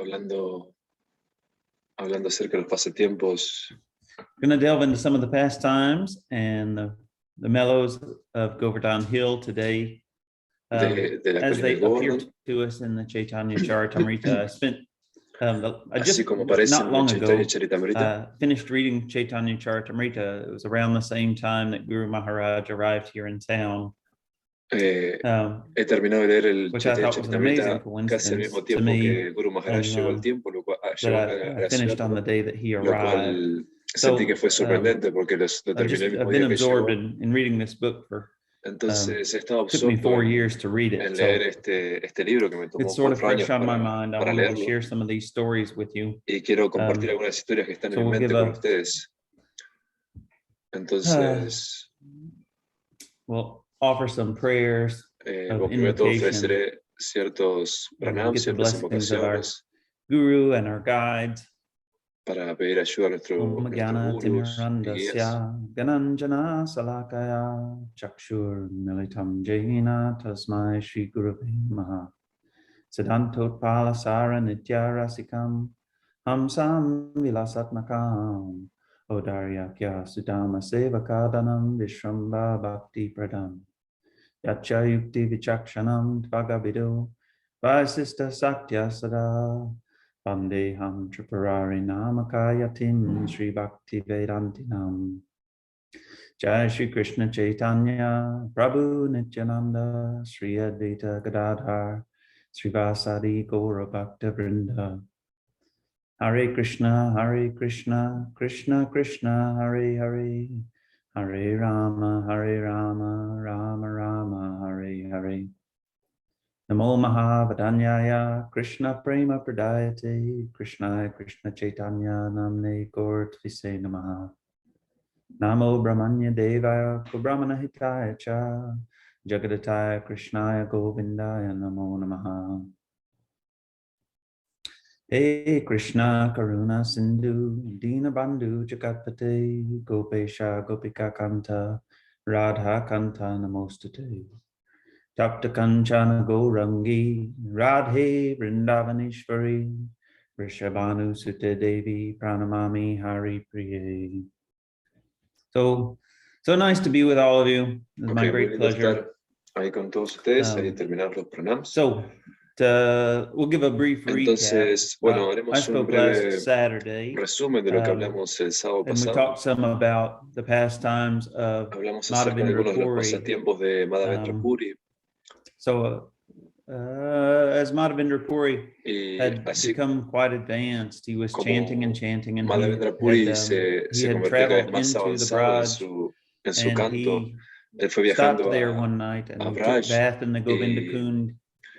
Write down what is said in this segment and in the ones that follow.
hablando, hablando acerca de los pasatiempos We're going to delve into some of the pastimes and the mellows of Govardhana Hill today, de la as colina they de appear Govardhana, to us in the Chaitanya Charitamrita. I spent I just así como aparecen not en el long Chaitanya ago Charitamrita. finished reading Chaitanya Charitamrita. It was around the same time that Guru Maharaj arrived here in town. He terminado de leer el Which I Chaitanya thought was an amazing Charitamrita casi al mismo coincidence to tiempo me, que Guru Maharaj llegó al tiempo, llegó a that I la ciudad, finished on the day that he lo arrived. cual sentí que fue sorprendente porque lo terminé el mismo I've día been que absorbed llegó. in reading this book for Entonces he estado took me absorto 4 years to read en it, leer so este libro que me tomó it's sort of 4 años fresh on my mind. I para wanted to leerlo, share some of these stories with you. y quiero compartir algunas historias que están So en mi we'll mente give con ustedes. Entonces, we'll offer some prayers of primero de todo invocation, ofreceré ciertos and we'll pranams, get the ciertas blessings of our invocaciones guru and our guides. para pedir ayuda a Om nuestros Gyana gurus y guías. Timirandasya Gananjana Salakaya Chakshur Militam Jehina Tasmai Shri Gurave Namaha Siddhantotpalasara Nitya Rasikam Hamsam Vilasatmakam Odaryakya Sudama Sevakadanam Vishramba Bhakti Pradam Yacha Yukti Vichakshanam Tvagavido Vaisista Satya Sada Vandeham Tripurari Namakayatim Sri Bhakti Vedantinam Jai Shri Krishna Chaitanya Prabhu Nityananda Sri Advaita Gadadhar Sri Vasadi Gaura Bhakta Vrinda Hare Krishna, Krishna Krishna, Hare Hare, Hare Rama, Rama Rama, Hare Hare. Namo Mahavadanyaya, Krishna Prema Pradayate, Krishna Chaitanya, Namne Gaur Tvise Namaha. Namo Brahmanya Devaya, Brahmana Hitaya Cha, Jagadataya Krishnaya Govindaya, Namo Namaha. Hey Krishna Karuna Sindhu Dina Bandhu Jagatpate Gopesha Gopika Kanta Radha Kanta Namostate Tapta Kanchana Gourangi Radhe Vrindavaneshwari Rishabhanu Sute Devi Pranamami Hari Priye. So nice to be with all of you. It's my great pleasure. Ahí con todos ustedes, ahí terminar los pranams. So we'll give a brief Entonces, recap. bueno, I haremos spoke un breve last Saturday, resumen de lo que hablamos el sábado and we pasado. talked some about the pastimes of Hablamos acerca de algunos de los pasatiempos de Madhavendra Puri. So, as Madhavendra Puri had become quite advanced, he was chanting and chanting, and Madhavendra Puri se convirtió cada vez más avanzado en su canto. Él fue viajando a Braj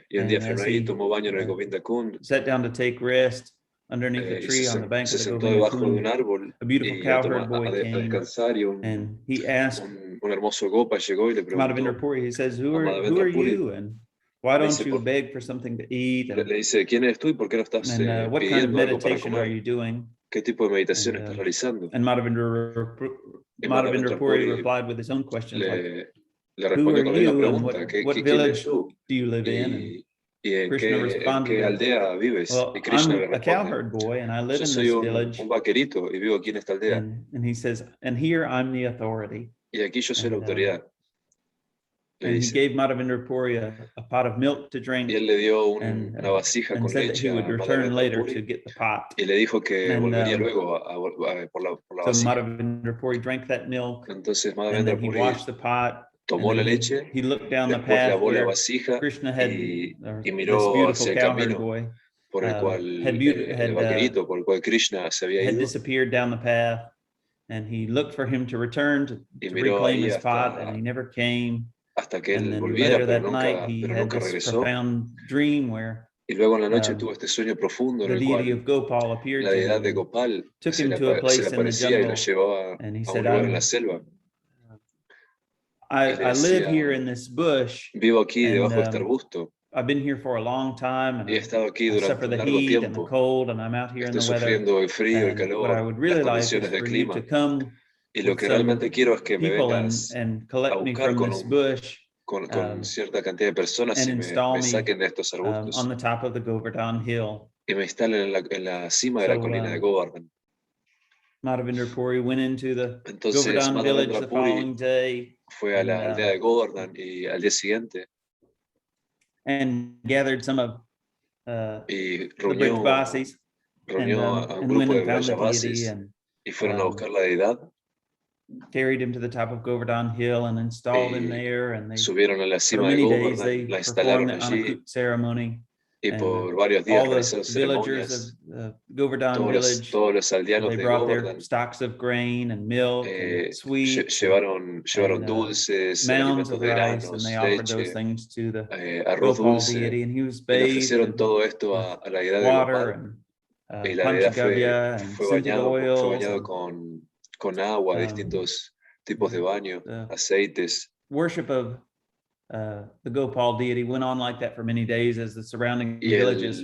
y un día fue ahí, tomó baño en el Govinda Kund, sat down to take rest underneath a tree on the bank of the sentó Govinda debajo de un árbol a beautiful cowherd boy a came, descansar, y and he asked un hermoso gopa llegó y le preguntó Madhavendra Puri, he says, who a are Madhavendra Puri, you, and why don't dice, you beg for something to eat, le dice, ¿quién eres tú y por qué no estás and what kind of pidiendo algo para meditation are comer? you doing? ¿Qué tipo de meditación estás realizando? And Madhavendra Puri replied with his own questions, like, le who respondió are con la misma you, and pregunta, what ¿quién village eres tú? do you live in? ¿Y en Krishna qué responded, aldea vives? well, Y Krishna le I'm a responde, cowherd boy, and I live yo in soy this village. un vaquerito y vivo aquí en esta aldea. And he says, and here I'm the authority. Y aquí yo soy la autoridad. Le And he dice. gave Madhavendra Puri a pot of milk to drink, Y él le dio una vasija con said that he leche would a return Madhavendra later Puri, to get the pot. y le dijo que volvería luego por la So vasija. Madhavendra Puri drank that milk, Entonces and Madhavendra then he Puri washed the pot. tomó la leche, He looked down the después path lavó la where vasija Krishna had, y this miró beautiful hacia el cowherd camino boy por el cual el had vaquerito por el cual Krishna se había ido, disappeared down the path, and he looked for him to return to miró reclaim ahí his pot, and he never came. hasta que And él then volviera, later that night, he pero had nunca this regresó. profound dream where Y luego en la noche tuvo este sueño profundo en the el deity cual of Gopal appeared la to deidad him de and Gopal took se him le to a place in the aparecía y lo jungle, llevaba and he a un said, lugar en la selva. Y le I live decía, here in this bush, vivo aquí and debajo de este arbusto, I've been here for a long time, and y he estado aquí I durante suffer un the largo heat and the tiempo. cold, and I'm out here in Estoy the weather. sufriendo el frío, el And what I calor, would las really like is condiciones del for you to clima. come Y lo with que some realmente quiero es que me people vengas and a collect me buscar from this bush con cierta cantidad de personas and y install me me saquen de estos on arbustos the top of the Govardhana Hill. y me instalan en la cima de la colina de Govardhana. Madhavendra Puri went into the Entonces Govardhana village the following Madhavendra day. fue a la aldea de Govardhana y al día siguiente and gathered some of y the Brijbasis reunió a un grupo de Brajavasis and y fueron a buscar la deidad. Carried him to the top of Govardhana Hill and installed him there, and they subieron a la for cima de many days Govardhana, they la performed instalaron the allí Anakut ceremony. y And por varios días all the realizaron villagers ceremonias. of Govardhana village, Todos los aldeanos they de brought their Govardhana stocks of grain and milk and sweets, llevaron and, dulces, mounds alimentos of de rice, and granos, they offered those leche, things to the arroz Gopal dulce, deity, and he was y le bathed ofrecieron todo esto a la deidad de water Gopal, and y la deidad panchagavya and fue scented bañado oils, con agua, distintos tipos de baño, aceites. Worship of the Gopal deity went on like that for many days as the surrounding villages.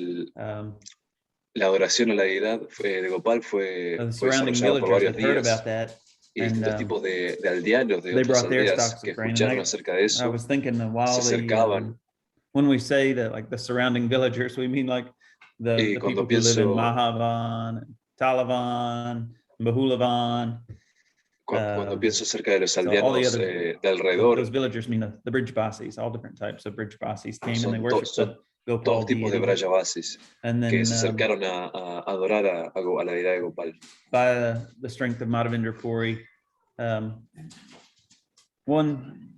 La adoración a la deidad de Gopal fue surrounding desarrollada por varios had heard días. about that, Y distintos tipos de aldeanos de they otras brought their aldeas stocks que of grain. escucharon acerca de I eso was thinking that while se acercaban. when we say that, like the surrounding villagers, we mean like the people who live in Mahavan, Talavan, Bahulavan. Cuando pienso acerca de los aldeanos de alrededor, those villagers mean the Brijbasis, all different types of Brijbasis came and they worshipped the Gopal todos tipos de deity. Brajavasis And then, que se acercaron a adorar a la deidad de Gopal. By the strength of Madhavendra Puri, one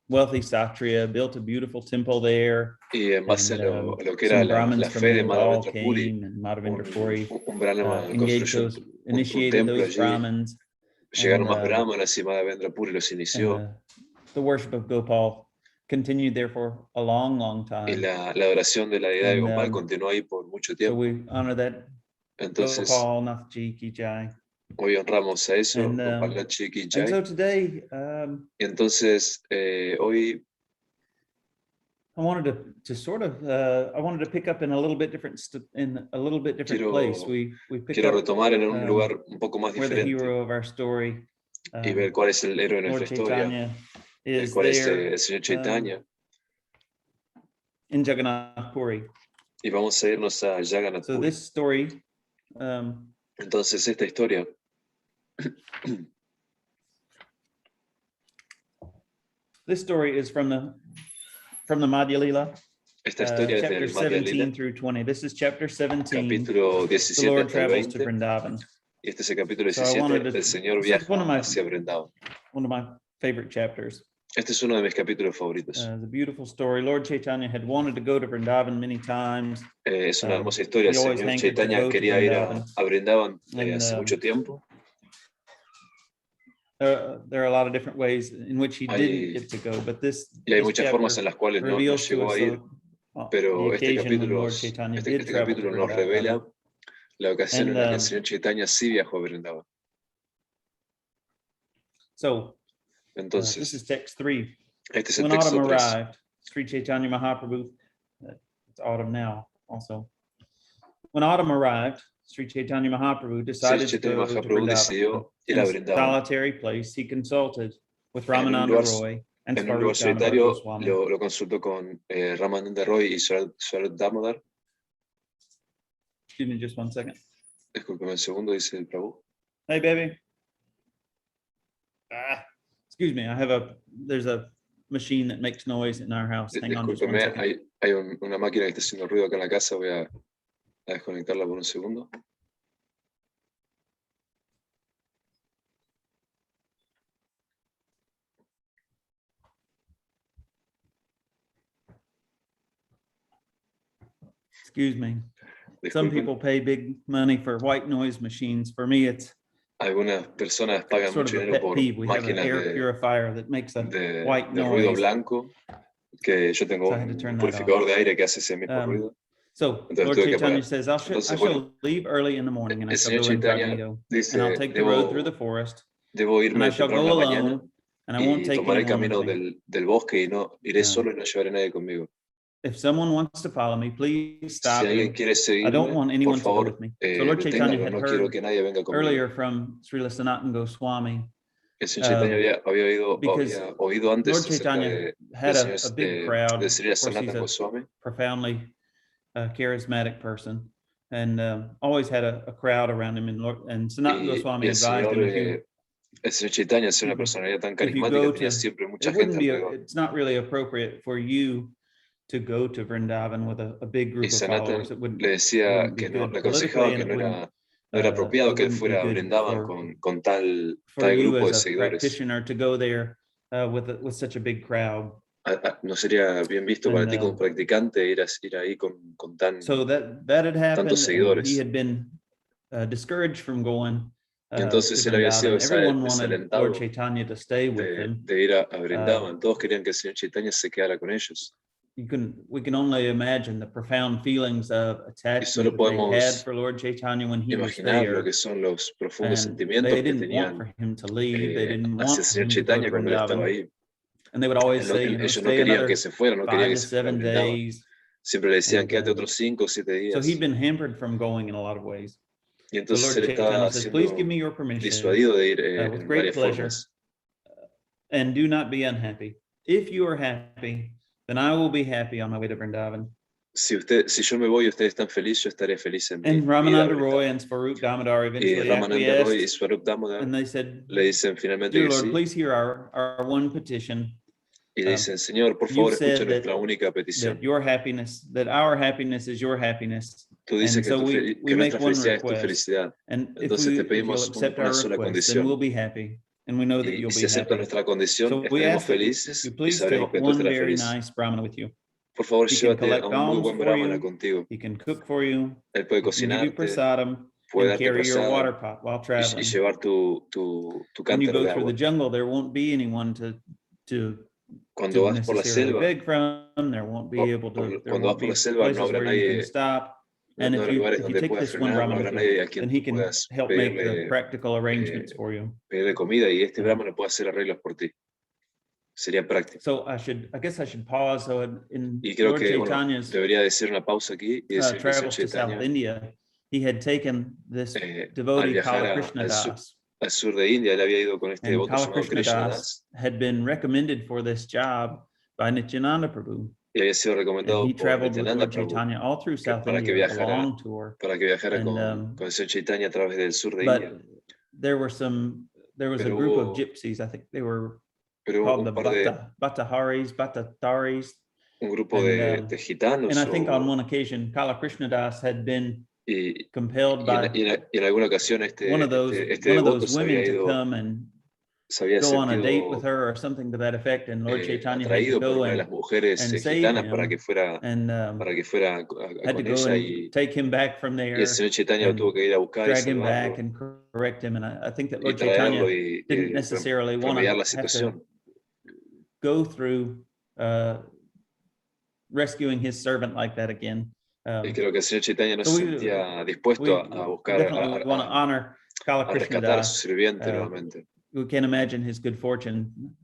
wealthy Satriya built a beautiful temple there. Y en base a lo que era la fe de Madhavendra Puri, un brahmana construyó un templo allí. Llegaron más brahmanas y Madhavendra Puri los inició. The worship of Gopal continued there for a long, long time. Y la adoración de la deidad de Gopal continuó ahí por mucho tiempo. So we honor that. Entonces, Gopal Nath Ji Ki Jai. Hoy honramos a eso, Gopal Nath Ji Ki Jai. And so today, y entonces, hoy I wanted to sort of I wanted to pick up in a little bit different place. We quiero retomar en un lugar un poco más diferente. The hero of our story, y ver cuál es el héroe de nuestra historia. Cuál es el señor Chaitanya. In Jagannath Puri. Y vamos a irnos a Jagannath Puri. So this story. Entonces esta historia. This story is from the Madhya Lila. Esta historia es chapter del Madhya 17 Lila. Through 20. This is chapter 17. Capítulo 17 the Lord hasta el travels 20. To Vrindavan. Y este es el capítulo 17. El Señor viaja hacia Vrindavan. One of my favorite chapters. Este es uno de mis capítulos favoritos. The beautiful story. Lord Chaitanya had wanted to go to Vrindavan many times. Es una hermosa historia. El Señor Chaitanya quería ir a Vrindavan hace mucho tiempo. There are a lot of different ways in which he didn't get to go, but this. Y hay muchas formas en las cuales no llegó a ir, pero este capítulo nos revela la ocasión en la que el Señor Chaitanya sí viajó a Vrindavan. So, entonces, this is text 3. Este es el When texto autumn 3. arrived, Sri Chaitanya Mahaprabhu, it's autumn now also. When autumn arrived, Sri Chaitanya Mahaprabhu decided to go to Vrindavan. In a solitary place, he consulted with Ramananda Roy and en un lugar Swarup solitario Goswami. lo consultó con Ramananda Roy y Swarup Damodar. Excuse me just one second. Discúlpeme un segundo, dice el Prabhu. Hey, baby. Excuse me, there's a machine that makes noise in our house. Hang on just one second. Hay una máquina que está haciendo ruido acá en la casa, voy a desconectarla por un segundo. Excuse me. Some people pay big money for white noise machines. For me, it's algunas personas pagan mucho dinero por máquinas de ruido blanco, que yo tengo un purificador de aire que hace ese mismo ruido. So Lord Chaitanya says, I shall leave early in the morning and I shall go incognito, and I'll take the road through the forest, and I shall go alone, and I won't take tomaré el anyone camino with me. del bosque y no iré solo y no llevaré a nadie conmigo. If someone wants to follow me, please stop. Si alguien quiere seguirme, I don't want anyone por favor, to go with me. So Lord Chaitanya had no quiero que nadie venga conmigo. earlier from Srila Sanatana Goswami. El señor Chaitanya había oído antes Lord Chaitanya had a big crowd. de Srila Sanatana Goswami. Profoundly charismatic person, and always had a crowd around him. And Sanatana Goswami advised him, el señor Chaitanya, al ser una personalidad tan carismática, tenía siempre mucha gente alrededor. It's not really appropriate for you to go to Vrindavan with a big group of followers. It le decía que no, le aconsejaba que no era apropiado que él fuera a Vrindavan con tal grupo de seguidores. To go there with such a big crowd. No sería bien visto para ti como practicante ir ahí con tantos seguidores. He had been discouraged from going. Y entonces él había sido desalentado de ir a Vrindavan. Todos querían que el señor Chaitanya se quedara con ellos. We can only imagine the profound feelings of attachment that they had for Lord Chaitanya when he was there. Lo que son los profundos sentimientos que tenían hacia el señor Chaitanya cuando él estaba ahí. And they would always say, ellos no querían que se fuera, no querían que se fuera. Siempre le decían, quédate otros 5 o 7 días. So he'd been hampered from going in a lot of ways. Y entonces él estaba siendo disuadido de ir en varias formas. And do not be unhappy. If you are happy, then I will be happy on my way to Vrindavan. Si yo me voy y ustedes están felices, yo estaré feliz en mi And Ramananda Roy and Swarup Damodar eventually Ramananda Roy y Swarup Damodar and they said, le dicen finalmente Dear que Lord, sí. please hear our one petition. Y le dicen, Señor, por favor, escucha nuestra única petición. That our happiness is your happiness. Tú dices que, so que nuestra felicidad es tu felicidad. And entonces te pedimos una sola condición. We'll be happy. And we know that you'll y si be aceptas happy. nuestra condición, estaremos felices y sabremos que tú one estarás very feliz. nice Brahmana with you. Por favor, He can llévate collect a un muy alms buen for brahmana you. contigo. He can cook for you. Él puede He can give you cocinarte, prasadam puede and darte carry your water prasadam pot while y traveling. llevar tu When you cántaro go de through the agua. jungle, there won't be anyone to Cuando vas por la selva, beg from. There won't be able to. There cuando vas won't por be la selva no places habrá where you can nadie, stop. no And habrá if lugares you donde take puedas this one frenar, no Brahmana habrá with nadie you, a quien then he tú can puedas help make the pedirle, practical arrangements for you. pedirle comida y este brahmana puede hacer arreglos por ti. Sería práctico. So I guess I should pause. So in Y creo Lord que Chaitanya's debería decir una pausa aquí y decir que el travels to South Chaitanya India, he had taken this al devotee viajar Kala Krishna Das. al sur de India, él había ido con este And devoto Kala llamado Krishna Krishna Das Das had been recommended for this job by Nityananda Prabhu. y había sido And recomendado he por traveled with Nityananda Lord Prabhu Chaitanya all through South para que India, a viajara, long tour. con el señor Chaitanya a través del sur de India. But there was a group of gypsies, I think they were called the Bhattataris. Un grupo de gitanos. And I think on one occasion, Kala Krishna Das had been compelled by en alguna ocasión one of those women to come and go on a date with her or something to that effect, and Lord Chaitanya had to go and save him, para que fuera had to go and take him back from there, y el señor Chaitanya lo tuvo que ir a buscar drag him back and correct him. And I think that Lord Chaitanya didn't necessarily want to have to go through rescuing his servant like that again. Y creo que el señor Chaitanya no se sentía dispuesto a buscar a rescatar a su sirviente nuevamente. We can't imagine his good fortune,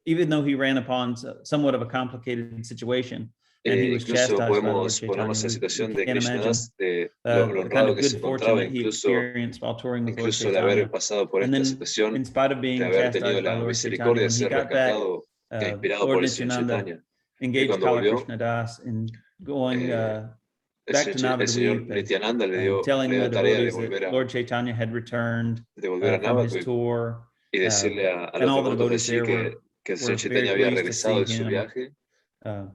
even though he ran upon somewhat of a complicated situation. And he was incluso chastised by Lord podemos ponernos en la situación de Chaitanya. Krishnadas, de The lo kind honrado of que se good fortune encontraba, that he experienced while touring with Lord incluso de haber Chaitanya. pasado por And esta then, situación, in spite of being de haber tenido chastised by la Lord misericordia Chaitanya, de when he ser got back, rescatado, inspirado Lord por el señor Nityananda Chaitanya. engaged cuando Kala volvió, Krishna Das in going back to el señor Navadvip Nityananda le dio telling the tarea de devotees volver that a Lord Chaitanya had returned from Navadvip his tour. y decirle a And los all the devotos devotees there que el señor were Chaitanya very había pleased to regresado de see su him. viaje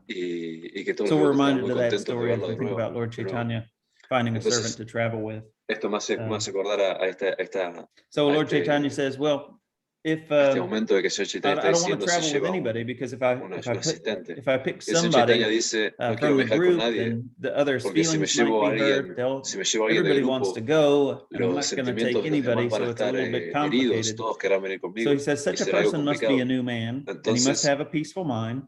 y que todos So los we're devotos estaban reminded muy of that contentos de story as verlo we de think nuevo. about Lord Chaitanya finding a servant to travel with. Esto me hace acordar a esta So Lord Chaitanya says, well, if este momento de que el señor Chaitanya I está don't want diciendo to si travel with lleva anybody, because if I pick el señor Chaitanya somebody dice, no quiero from the viajar con group, nadie, then the others' porque si me feelings might llevo a be alguien, hurt. si me llevo a alguien del Everybody grupo, wants to go, and I'm los not going to take sentimientos de los anybody, demás van a so it's a estar little bit heridos, complicated. todos querrán venir So conmigo he says, y such a será algo person must be a complicado. new man, and he must Entonces, have a peaceful mind.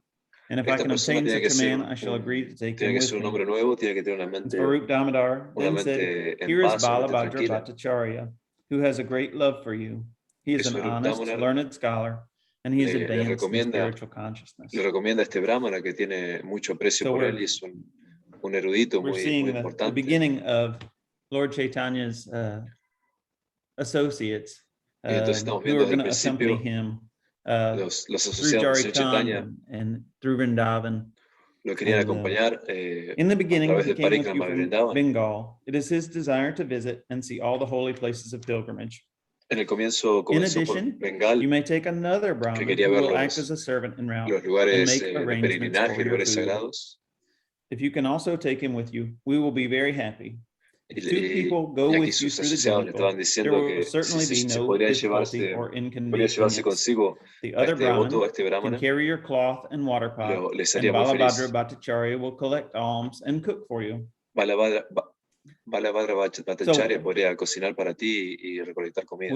And if I esta can persona obtain tiene que such a ser man, I shall agree to take tiene him que with ser un me. hombre nuevo, tiene que tener And Swarup Damodar then said, mente en here is paz, una mente Balabhadra tranquila. Bhattacharya, who has a great love for you. He is an Swarup honest, Damodar learned scholar, and he is le advanced in spiritual consciousness. le recomienda a este brahmana que tiene mucho aprecio por él y es un erudito We're muy seeing the importante. beginning of Lord Chaitanya's associates Y entonces estamos who viendo are desde going el to accompany principio him los through asociados del señor Chaitanya Jharkhand and through Vrindavan. lo querían acompañar in the a beginning, través he del came with you parikrama de from Vrindavan. Bengal. It is his desire to visit and see all the holy places of pilgrimage. En el comienzo In comenzó por addition, Bengal, you may take another que Brahmin quería who ver will act los as a servant en route and lugares make de arrangements peregrinaje, for your lugares food. sagrados. If you can also take him with you, we will be very happy. If two people go Y aquí with you sus through the asociados le jungle, estaban there diciendo will que certainly be si no podría difficulty or llevarse inconvenience. consigo The a other este devoto, a Brahmin este can brahmana, carry your cloth and water pot, les and haría muy feliz. Balabhadra Bhattacharya will collect alms and cook for you. Balabhadra Bhattacharya podría cocinar para ti y recolectar comida.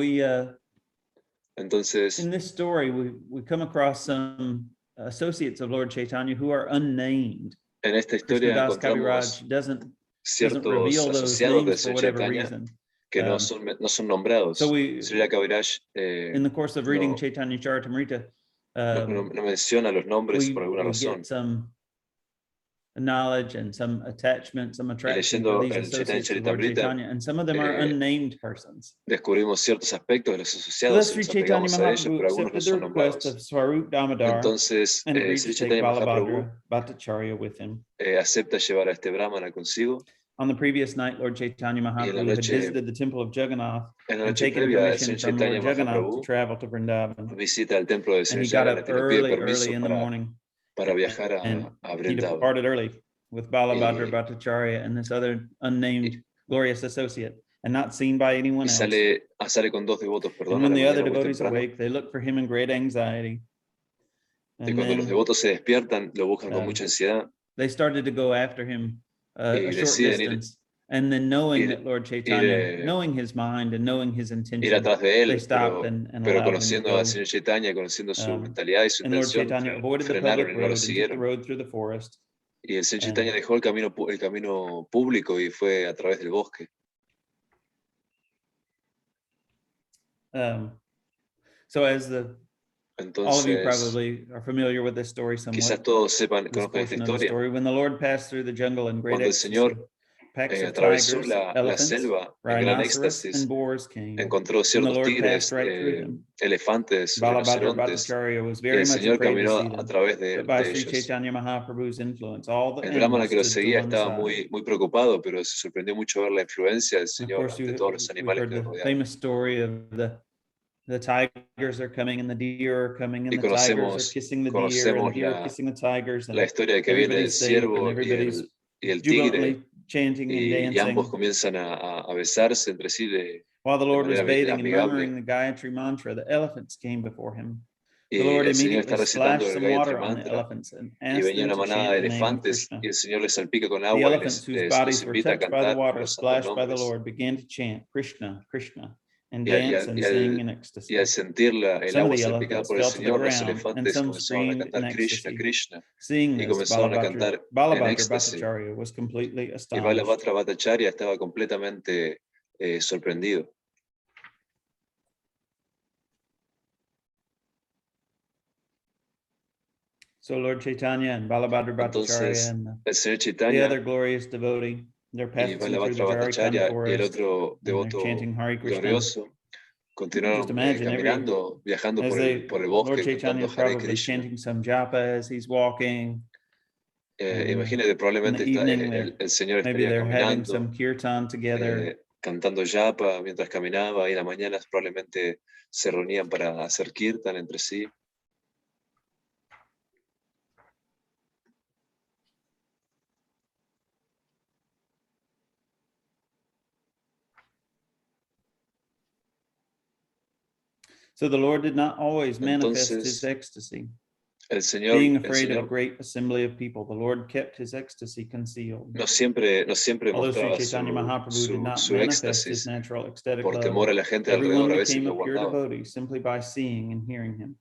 Entonces, in this story, we come across some associates of Lord Chaitanya who are unnamed. En esta historia Krishnadas encontramos Kaviraj doesn't ciertos reveal those asociados de names for Sri whatever Chaitanya reason. que no son nombrados. So Srila Kaviraj in the course of reading no, Chaitanya Charitamrita, no menciona los nombres por alguna we razón. get some knowledge and some attachment, some attraction for Leyendo these el Chaitanya associates of Lord Charitamrita, Chaitanya, and some of them are unnamed persons. descubrimos ciertos aspectos de los So asociados thus y Sri nos Chaitanya apegamos a ellos, Mahaprabhu pero algunos no accepted the son request nombrados. of Swarup Damodar Entonces, and agreed Sri to take Chaitanya Mahaprabhu Balabhadra Bhattacharya with him. Acepta llevar a este brahmana consigo. On the previous night, Lord Chaitanya Mahaprabhu had visited the temple of Jagannath and taken permission from Lord Jagannath to travel to Vrindavan. Visita el templo del And Señor he got Jagannath up y le pide early permiso in the morning, para viajar and a he Vrindavan. departed early with Balabhadra Bhattacharya and this other unnamed glorious associate, and not seen by anyone else. Sale con dos devotos, And when the other devotees awake, they look for him in great anxiety. Y cuando los devotos se despiertan, lo buscan con mucha ansiedad. They started to go after him a short distance, and then knowing that Lord Chaitanya, knowing his mind and knowing his intention, they stopped and pero allowed him to conociendo go. al Señor Chaitanya, conociendo su mentalidad y su And Lord intención, Chaitanya avoided the frenaron public y no lo road and took the siguieron. road through the forest. Y el Señor Chaitanya dejó el camino público y fue a través del bosque. So as all of you Entonces, probably are familiar with this story somewhat. quizás todos conozcan esta Portion of the historia. story, when the Lord passed through the jungle in great Cuando el ecstasy, Señor packs of atravesó tigers, la elephants, selva en gran rhinoceros, éxtasis, and boars came. encontró And the ciertos Lord tigres, passed right through them. elefantes, Balabhadra rinocerontes, Bhattacharya was y very el much Señor afraid to caminó see a them. través But by de Sri ellos. Chaitanya Mahaprabhu's influence, all the El brahmana animals que lo stood to seguía one estaba side. muy preocupado, pero se sorprendió mucho ver la influencia del Of Señor course, ante todos los we've animales heard que lo the rodeaban. famous story of the tigers are coming and the deer are coming and Y the tigers are kissing the deer and the conocemos deer are kissing the tigers la and historia de que viene el everybody's safe and ciervo everybody's y el tigre, jubilantly chanting and y ambos dancing. comienzan a besarse entre sí While the Lord was manera bathing and amigable. murmuring the Gayatri mantra, the elephants came before him. Y The Lord el Señor está immediately recitando splashed el some Gayatri water on the Mantra elephants and y asked venía them una to manada chant de the name of elefantes Krishna. y el Señor les salpica con The agua y elephants whose los bodies were invita a touched by the cantar water, los santos splashed by the nombres. Lord, began to chant Krishna, Krishna, and Y dance and sing in al ecstasy. sentir el Some of agua the salpicada elephants por el fell to the Señor, los ground, and elefantes some comenzaron a screamed in cantar Krishna, ecstasy. Krishna, Seeing y this, comenzaron a cantar en Balabhadra éxtasis. Bhattacharya was completely Y astonished. Balabhadra Bhattacharya estaba completamente sorprendido. So Lord Chaitanya and Balabhadra Bhattacharya Entonces, and el Señor the Chaitanya other glorious devotee, they're y passing through the Balabhadra Jharkhand Bhattacharya y el forest, otro and they're devoto chanting Hare Krishna. glorioso Just continuaron imagine viajando as por el Lord bosque, Chaitanya cantando is Hare probably Krishna. chanting some japa as he's walking. Imagínate, In probablemente the evening, el Señor maybe estaría they're having caminando, some kirtan together. cantando yapa mientras caminaba, y en las mañanas probablemente se reunían para hacer kirtan entre sí. So the Lord did not always manifest his Entonces, ecstasy. el Being Señor, afraid of a great assembly of people, the Lord kept his ecstasy concealed. no siempre Although Sri mostraba Chaitanya Mahaprabhu did not su manifest his éxtasis natural ecstatic por love, temor a la gente everyone alrededor, a veces became lo a pure guardaba. devotee simply by seeing and hearing him.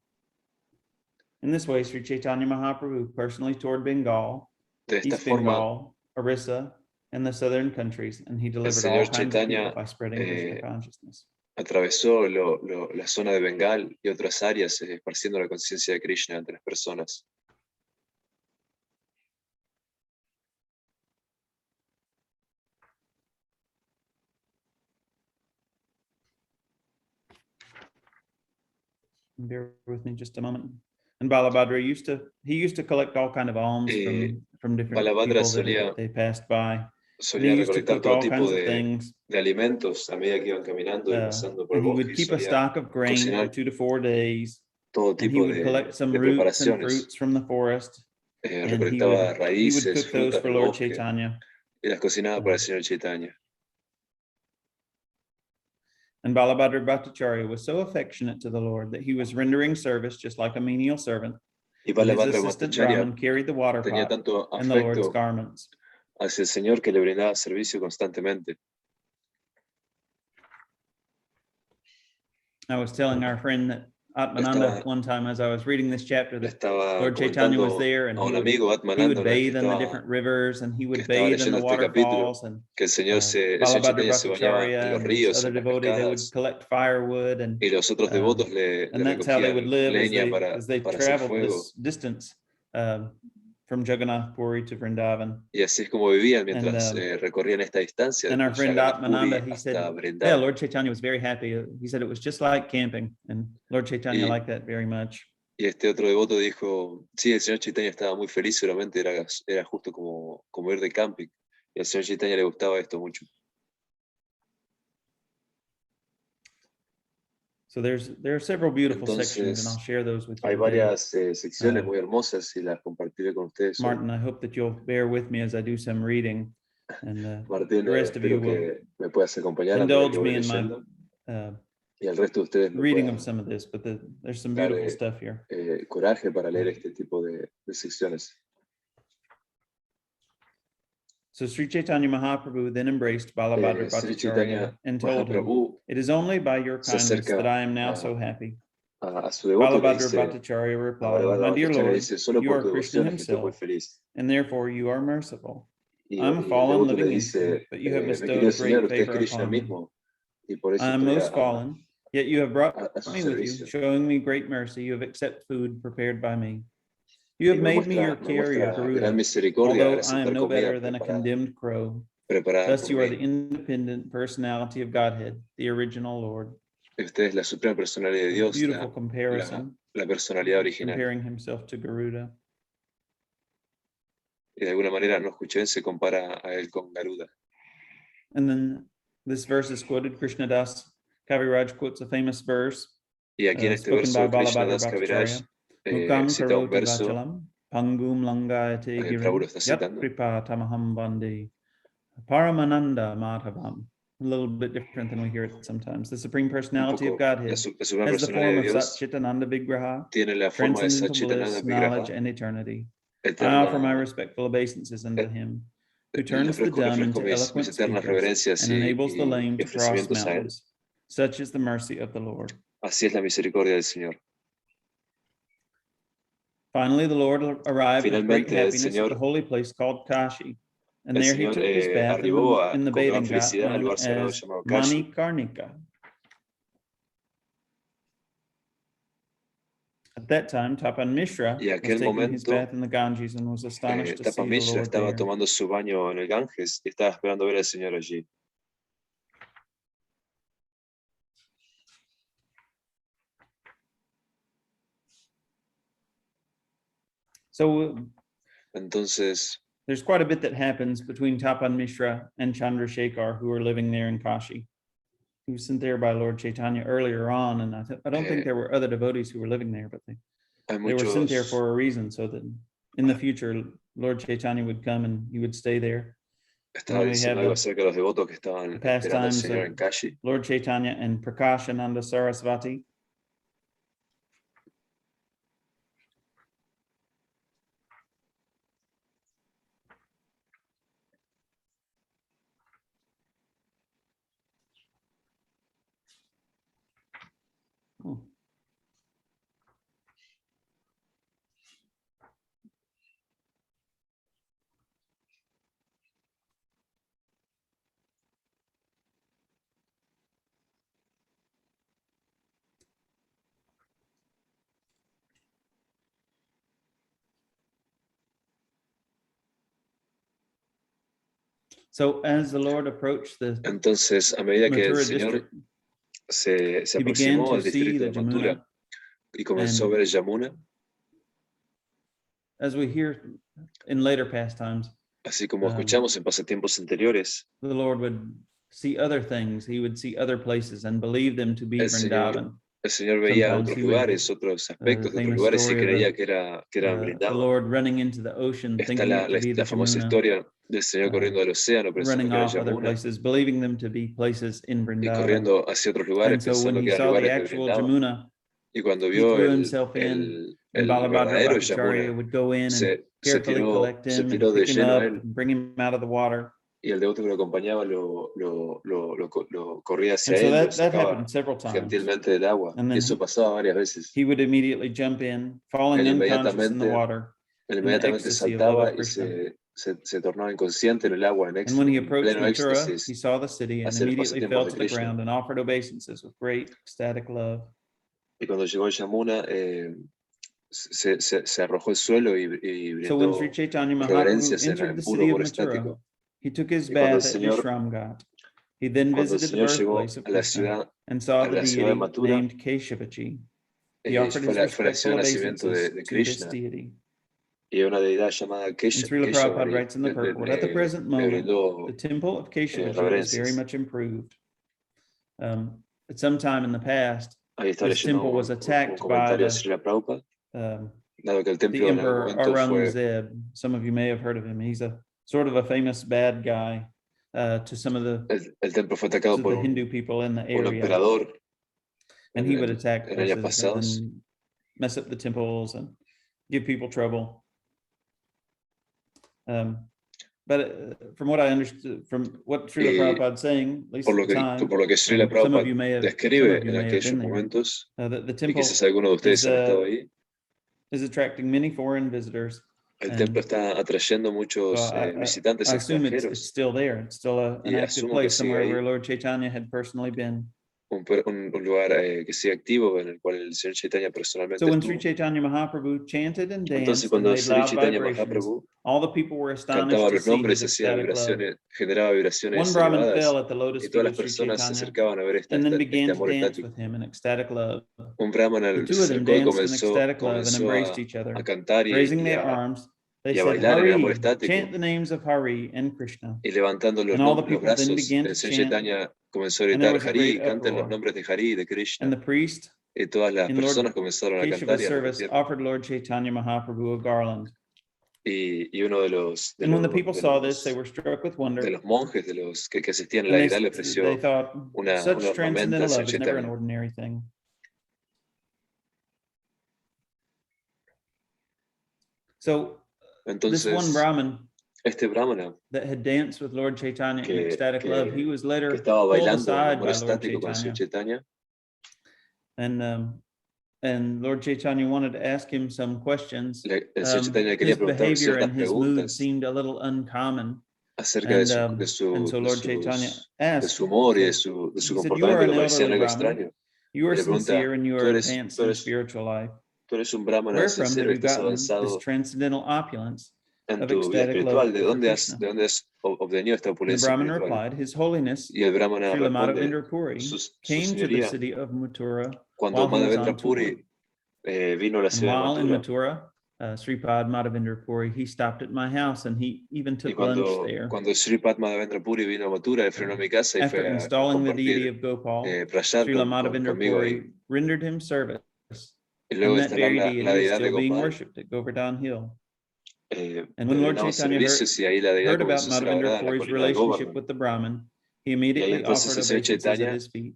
In this way, Sri Chaitanya Mahaprabhu personally toured Bengal, East Bengal, Orissa, and the southern countries, and he delivered all kinds of people by spreading Krishna consciousness. Atravesó la zona de Bengal y otras áreas, esparciendo la conciencia de Krishna entre las personas. Bear with me just a moment. And Balabhadra used to collect all kind of alms from different Balabhadra people that they passed by. solía recolectar todo tipo de alimentos a medida que iban caminando y pasando por el He bosque. would keep a stock of grain for 2 to 4 days. Todo And he tipo would collect some de roots and preparaciones. fruits from the forest. And Recolectaba he would raíces, cook those frutas for del Lord bosque Chaitanya. y las cocinaba para el señor Chaitanya. And Balabhadra Bhattacharya was so affectionate to the Lord that he was rendering service just like a menial servant. Y And his Balabhadra assistant Bhattacharya Brahman carried the water tenía pot tanto and the Lord's afecto garments. hacia el Señor que le brindaba servicio constantemente. I was telling our friend that Atmananda one time as I was reading this chapter that Lord Chaitanya was there and he would bathe in the different rivers and he would bathe in the waterfalls and Balabhadra Bhattacharya and this other devotee, they would collect firewood and that's how they would live as they traveled this distance from Jagannath Puri to Vrindavan. Y así es como vivían mientras recorrían esta distancia. And our friend Atmananda, he said, yeah, Lord Chaitanya was very happy. He said it was just like camping, and Lord Chaitanya liked that very much. Y este otro devoto dijo, sí, el señor Chaitanya estaba muy feliz, seguramente era justo como ir de camping. Y al señor Chaitanya le gustaba esto mucho. So there are several beautiful sections, and I'll share those with you. Hay varias secciones muy hermosas y las compartiré con ustedes. Martin, I hope that you'll bear with me as I do some reading, and Martín, the rest of you will me puedas acompañar indulge me in my y el resto de ustedes reading of some of this, but there's some beautiful stuff here. Coraje para leer este tipo de secciones. So Sri Chaitanya Mahaprabhu then embraced Balabhadra Bhattacharya and told him, "It is only by your kindness that I am now so happy." Balabhadra Bhattacharya replied, "My dear Lord, you are Krishna himself, and therefore you are merciful. I am a fallen living infant, but you have bestowed great favor upon me. I am most fallen, yet you have brought me with you, showing me great mercy. You have accepted food prepared by me. You have made me your carrier, Garuda, although I am no better than a condemned crow. Thus you are the independent personality of Godhead, the original Lord." Usted es la suprema personalidad de Dios, Beautiful comparison, la personalidad original. Comparing himself to Garuda. Y de alguna manera, no escuché, se compara a él con Garuda. And then this verse is quoted. Krishnadas Kaviraj quotes a famous verse spoken by Balabhadra Bhattacharya. Mukam karoti vachalam, pangum langayate girim, yat kripa tamaham bandi, paramananda madhavam. A little bit different than we hear it sometimes. The Supreme Personality of Godhead has the form of Satchitananda Vigraha, transcendental bliss, knowledge, and eternity. I offer my respectful obeisances unto him, who turns the dumb into eloquent speakers and enables the lame to cross mountains. Such is the mercy of the Lord. Así es la misericordia del Señor. Finally, the Lord arrived with great happiness at the holy place called Kashi, and there he took his bath in the bathing ghat known as Manikarnika. At that time, Tapan Mishra was taking his bath in the Ganges and was astonished to see the Lord estaba there. tomando su baño en el Ganges y estaba esperando ver al Señor allí. So, entonces, there's quite a bit that happens between Tapan Mishra and Chandrasekhar, who are living there in Kashi. He was sent there by Lord Chaitanya earlier on, and I don't think there were other devotees who were living there, but they were sent there for a reason, so that in the future Lord Chaitanya would come and he would stay there. Estaba diciendo algo acerca de los devotos que estaban esperando al Señor en Kashi. Lord Chaitanya and Prakashananda Sarasvati. So as the Lord approached the Entonces, a medida que el Señor se aproximó al distrito de Mathura y comenzó a ver Yamuna, as we hear in later pastimes, así como escuchamos en pasatiempos anteriores, the Lord would see other things. He would see other places and believe them to be Vrindavan. el Señor veía Sometimes otros he would, lugares, otros aspectos de otros famous lugares y story of creía que era the Vrindavan. Lord running into the ocean, Está thinking it to be the la famosa Jamuna, historia del Señor corriendo al océano pensando running que era off other Yamuna places, believing them to be places in y Vrindavan. corriendo hacia otros lugares And so when pensando he que eran saw the lugares de actual Vrindavan. Jamuna, Y cuando he vio threw himself in, and Balabhadra verdadero Bhattacharya Yamuna, would go in and se carefully collect se him and tiró de pick him lleno a up él, and bring him out of the water. y el devoto que lo acompañaba lo corría hacia And so él, lo that sacaba happened several times. gentilmente del agua. And Y then eso pasaba varias veces. he would immediately jump in, falling Él unconscious in the water, él in the inmediatamente ecstasy of love saltaba of y Krishna. se tornaba inconsciente en el agua, And when he en approached pleno Mathura, éxtasis he saw the city and hacia los immediately pasatiempos fell de to the Krishna. ground and offered obeisances with great ecstatic love. Y cuando llegó a Yamuna, se arrojó al suelo y So when Sri brindó Chaitanya Mahaprabhu reverencias entered en the puro city of amor Mathura, estático. he took his Y cuando el bath at Señor Vishramghat. He then Cuando el visited the Señor llegó birthplace of a la Krishna and saw a the la ciudad de deity Mathura, named Keshavaji. He offered his fue la ciudad respectful de nacimiento obeisances de to this Krishna, deity. y una deidad llamada And Srila Prabhupada writes in the purport, at the present le moment, brindó the temple of Keshavaji is very reverencias. much improved. At some time in the past, Ahí está this leyendo temple was un attacked by comentario de Srila Prabhupada, dado que el the templo en algún Emperor momento fue, Aurangzeb. Some of you may have heard of him. He's a sort of a famous bad guy to some of el templo fue atacado por the Hindu people in the un area. emperador And he would attack en años places pasados. and mess up the temples and give people trouble. But from what I understood, from what Srila Prabhupada is saying, at least at the time, por lo que Srila some of Prabhupada you may have describe en been aquellos there, momentos, the y temple quizás algunos de ustedes han estado ahí, is attracting many foreign visitors. el templo está atrayendo muchos visitantes I assume it's extranjeros. still there. It's still an Y active asumo que place sigue somewhere ahí. where Lord Chaitanya had personally been. Un lugar que sigue activo en el cual el Señor Chaitanya personalmente So when Sri estuvo. Chaitanya Mahaprabhu chanted and Entonces danced and cuando made Sri loud Chaitanya vibrations, Mahaprabhu all the people were astonished cantaba to los see nombres, his hacía ecstatic love. vibraciones, generaba vibraciones One Brahmin elevadas, fell at the lotus y feet todas las of Sri personas se Chaitanya acercaban a ver and then este began to amor dance estático. with him in ecstatic love. Un brahmana The se two of them acercó y danced in ecstatic love and comenzó embraced each other. a cantar Raising their arms, they y a said, bailar en el amor Hari, estático. chant the names of Hari and Krishna. Y levantando And all the los people then brazos, began to el Señor chant, Chaitanya comenzó a and there gritar, was a great Hari, canten los uproar. nombres de Hari y de And Krishna. the priest Y todas las in personas Lord comenzaron a cantar Keshava's y a service repetir. offered Lord Chaitanya Mahaprabhu a garland. Y uno And when the people saw this, they were struck with wonder. de los monjes que asistían a And la Aguilar le ofreció they thought, such una ornamenta transcendental al Señor love is never an Chaitanya. ordinary thing. So this one Entonces, Brahmin este brahmana that had danced with Lord Chaitanya in que, ecstatic love, he was later que estaba pulled bailando en aside amor by Lord estático con el Señor Chaitanya. Chaitanya, And Lord Chaitanya wanted to ask him some questions. el Señor Chaitanya quería His preguntarle behavior ciertas and his mood preguntas seemed a little uncommon. acerca And so Lord Chaitanya de asked, su humor y de said, su he said, you comportamiento are que an parecían elderly algo Brahmin. extraño. You are Y le pregunta, sincere and you are advanced in spiritual life. tú eres un brahmana Wherefrom sincero have y you estás gotten this avanzado transcendental opulence en of tu vida ecstatic espiritual. love for Krishna? De dónde has obtenido esta And the opulencia Brahmin espiritual? replied, His Holiness, Y el brahmana Srila responde, Madhavendra Puri, su came to the señoría, city of Mathura cuando while he was Madhavendra on tour. Puri vino a la And ciudad de while in Mathura, Mathura, Sripad Madhavendra Puri, he stopped at my house and he even y took lunch there. cuando Sripad Madhavendra Puri vino a Mathura, él frenó a mi casa y After fue a installing the deity compartir of Gopal, prasad Srila Madhavendra conmigo ahí. Puri rendered him service. Y luego And de that very instalar la deity is deidad de still being Gopal, worshipped at Govardhana Hill. And le when Lord ordenamos Chaitanya servicios y ahí la deidad heard about comenzó a ser Madhavendra adorada en la Puri's colina de relationship Govardhana. with the Brahmin, he Y ahí immediately entonces offered obeisances at his feet.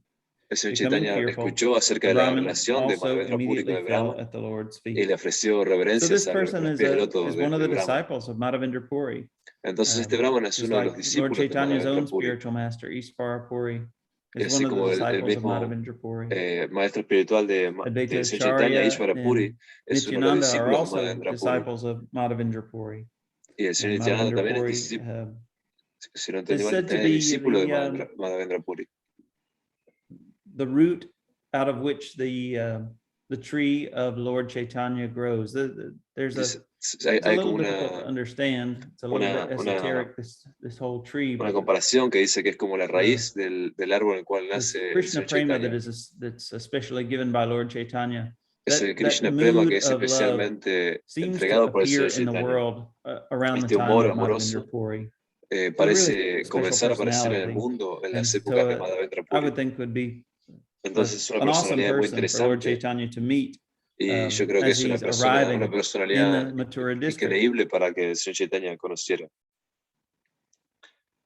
el Señor Becoming Chaitanya fearful, escuchó acerca the de la Brahmin relación de also Madhavendra Puri con immediately el fell Brahman at the Lord's y feet. le ofreció So reverencias this a person los pies del loto is one of the del Brahman. disciples of Madhavendra Puri. Entonces este Brahman es Just uno de like los Lord discípulos de Chaitanya's Madhavendra own Puri. spiritual master, Ishvara Puri, Y is one así of the como el disciples of mismo Madhavendra Puri. maestro espiritual de Advaita Señor Chaitanya, Acharya Ishvara Puri, and es uno de los Nityananda are discípulos de also Madhavendra Puri. disciples of Madhavendra Puri. Y el Señor And Nityananda Madhavendra también es Puri discípulo, si no is entendí mal, said to también es be discípulo de Madhavendra Puri. the root out of which the tree of Lord Chaitanya grows. There's it's a little difficult to understand. It's a little bit esoteric, this whole tree. Una comparación que dice que es como la raíz del árbol en el cual nace el Krishna Señor prema Chaitanya. that's especially given by Lord Chaitanya es el Krishna Prema que es especialmente entregado por el Señor Chaitanya. Este humor amoroso parece comenzar a aparecer en el mundo en las épocas de Madhavendra Puri. Entonces es una personalidad muy interesante y yo creo que es una personalidad increíble para que el Señor Chaitanya conociera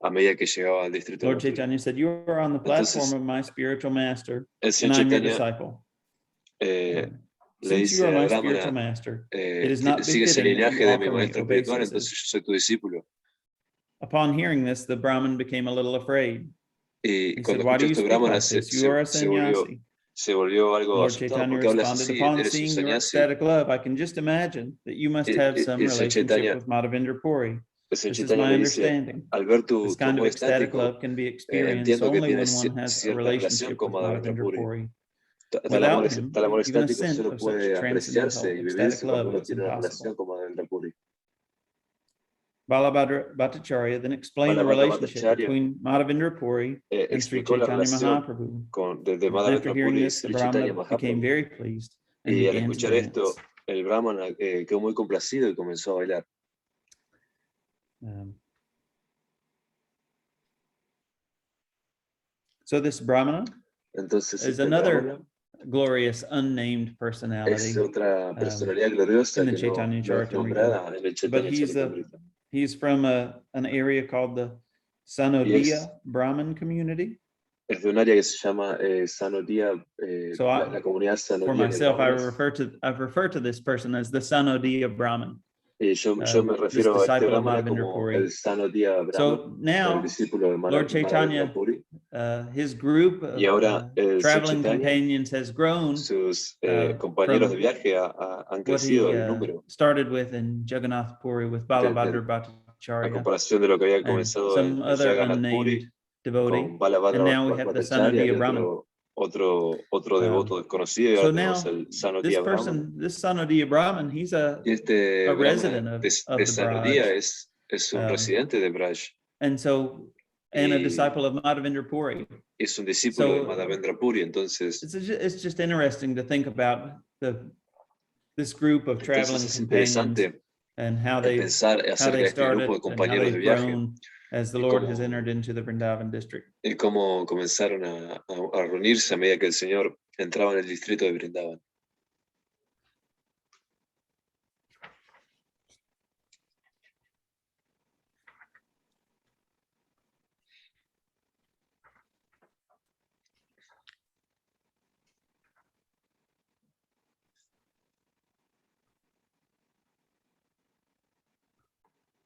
a medida que llegaba al distrito. Lord Chaitanya said, "You are on the platform of my spiritual master, el and I'm your Chaitanya disciple. Le Since you dice are a my Brahmana, spiritual master, it is not sigues el befitting that linaje you de mi offer me maestro espiritual, entonces obeisances." yo soy tu discípulo. Upon hearing this, the Brahmin became a little afraid. Y He cuando said, "Why do escuchó you esto, speak Brahmana like this? You are a sannyasi." se volvió algo Lord asustado. Chaitanya ¿Por qué hablas responded, así? "Upon Eres un seeing your sannyasi. ecstatic love, I can just imagine that you must have some El Señor relationship Chaitanya, with Madhavendra Puri. el Señor This is Chaitanya my le dice, understanding. al ver tu This kind of amor ecstatic estático, love can be experienced entiendo que only when tienes one has a cierta relación relationship con with Madhavendra Madhavendra Puri. Puri. Tal amor Without him, even a estático scent solo of such puede apreciarse transcendental y ecstatic vivirse cuando love uno is tiene una impossible. relación con Madhavendra Puri. Balabhadra Bhattacharya then explained the Balabhadra relationship Bhattacharya between Madhavendra Puri and Sri explicó la Chaitanya relación Mahaprabhu. de After Madhavendra hearing Puri y this, the Sri Chaitanya Brahmana became Mahaprabhu. very pleased and Y al began to escuchar dance. esto, el Brahmana quedó muy complacido y comenzó a bailar. So this Brahmana Entonces, is another glorious unnamed personality es otra personalidad gloriosa in the que Chaitanya no es nombrada en el But Chaitanya Charitamrita. he's from an area called the Sanodiya Brahmin community. Es de un área que se llama Sanodiya, la comunidad Sanodiya. For myself, I've referred to this person as the Sanodiya Brahmin. Yo me refiero a este Brahmana como el Sanodiya Brahmin, so now, el discípulo de Lord Chaitanya, his group of traveling companions has grown. Sus compañeros de viaje han crecido en número. Started with in Jagannath Puri with Balabhadra Bhattacharya. A comparación de lo que había comenzado en Jagannath Puri con Balabhadra Bhattacharya y otro devoto desconocido, y ahora tenemos el Sanodiya Brahman. This Sanodiya Brahman, he's a resident of de Sanodiya es un residente de Braj. And a disciple of Madhavendra Puri. Es un discípulo de Madhavendra Puri, entonces. It's just interesting to think about this group of traveling companions and how they started and how they've grown as the Lord has entered into the Vrindavan district. Y cómo comenzaron a reunirse a medida que el Señor entraba en el distrito de Vrindavan.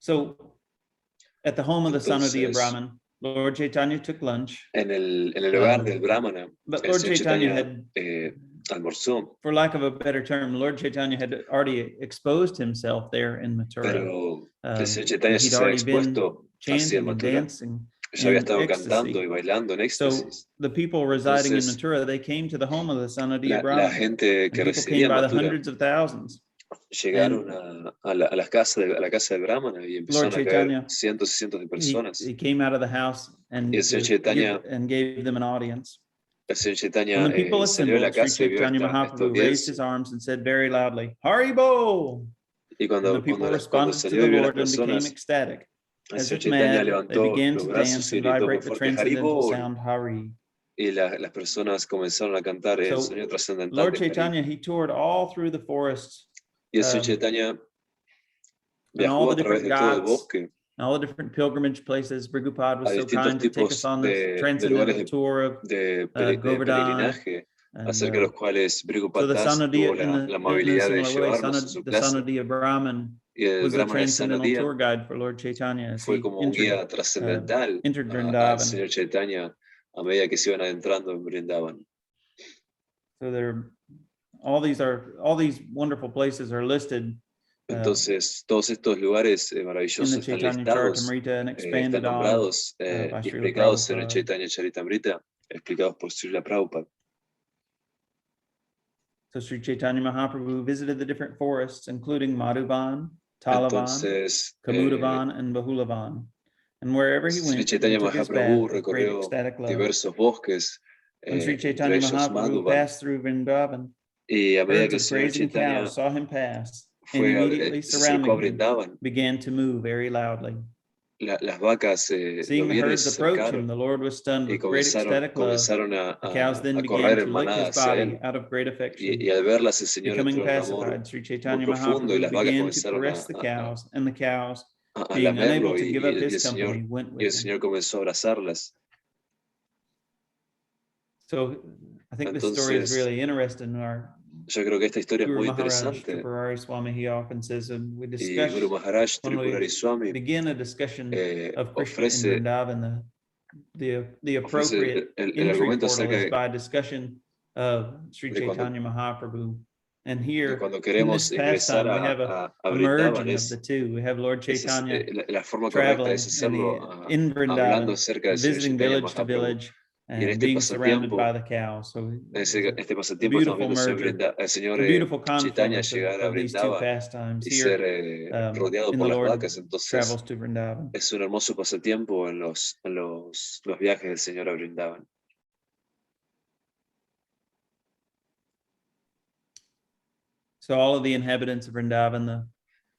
So, at the home of the Sanodiya Brahman, Lord Chaitanya took lunch. En el hogar del Brahmana, but Lord Chaitanya had, almorzó. For lack of a better term, Lord Chaitanya had already exposed himself there in Mathura. Pero el Señor Chaitanya se había expuesto así en Mathura. Ya había estado cantando y bailando en éxtasis. So the people residing in Mathura, they came to the home of the Sanodiya Brahman. La gente que residía en Mathura llegaron a la casa de Brahmana y empezaron a caer cientos y cientos de personas. He came out of the house and gave them an audience. El Señor Chaitanya When the people salió de la assembled, casa Sri Chaitanya Mahaprabhu raised his arms and said very loudly, "Haribo!" Y cuando salió y vio a las personas, el Señor Chaitanya levantó los brazos y gritó muy fuerte, "Haribo!" Y las personas comenzaron a cantar el sonido trascendental. Lord Chaitanya, he toured all through the forests. Y el Señor Chaitanya viajó a través de todo el bosque. All the different pilgrimage places. Prabhupada was so kind to take us on this transcendental tour of Govardhana. Acerca de los cuales Prabhupada tuvo la amabilidad de llevarnos a su the clase. Sanodiya Brahman was the transcendental tour guide for Lord Chaitanya as fue como un guía trascendental al Señor Chaitanya a medida que se iban adentrando en Vrindavan. So all these wonderful places are listed. Entonces, todos estos lugares maravillosos están listados, están nombrados y explicados en el Chaitanya Charitamrita, explicados por Srila Prabhupada. So Sri Chaitanya Mahaprabhu visited the different forests, including Madhuvan, Talavan, Kamudavan, and Bahulavan. And wherever he went, Sri Chaitanya he took his Mahaprabhu bath with great ecstatic love. diversos bosques, When Sri Chaitanya Mahaprabhu passed through Vrindavan, Y a medida Herds que el of señor grazing Chaitanya cows saw him pass, and fue immediately se acercó a surrounding him Brindavan, began to move very loudly. las vacas lo Seeing the vieron y herds se approach him, acercaron the Lord was stunned y with great ecstatic love. comenzaron The cows then a began correr to en lick his manada hacia body él. out of great affection. Y al verlas, el Señor Becoming entró en un amor pacified, Sri muy Chaitanya profundo y Mahaprabhu las vacas began to comenzaron caress the cows, and the cows, a being unable lamerlo to give up y his company, went y el with him. Señor comenzó a abrazarlas. So I think this story is Entonces, really interesting. Our yo creo que esta historia es Guru muy Maharaj interesante. Tripurari Swami, he often says, and we Y Guru discuss Maharaj when we Tripurari Swami begin a discussion of Krishna in ofrece Vrindavan, the appropriate el entry argumento portal is acerca by discussion of Sri de Chaitanya Mahaprabhu. And de here cuando in queremos this ingresar pastime, we have a a Brindavan. merging of the two. We have Lord Chaitanya La forma correcta es traveling hacerlo in hablando Vrindavan, acerca del Señor visiting Chaitanya village to Mahaprabhu. village, Y en and este being surrounded by pasatiempo, the cows. So este a pasatiempo estamos beautiful viendo merger, el Señor a beautiful Chaitanya confluence llegar a of these two Brindavan pastimes y here ser rodeado in por the las Lord vacas. Entonces, travels to Vrindavan. es un hermoso pasatiempo en los viajes del Señor a Brindavan. So all of the inhabitants of Vrindavan,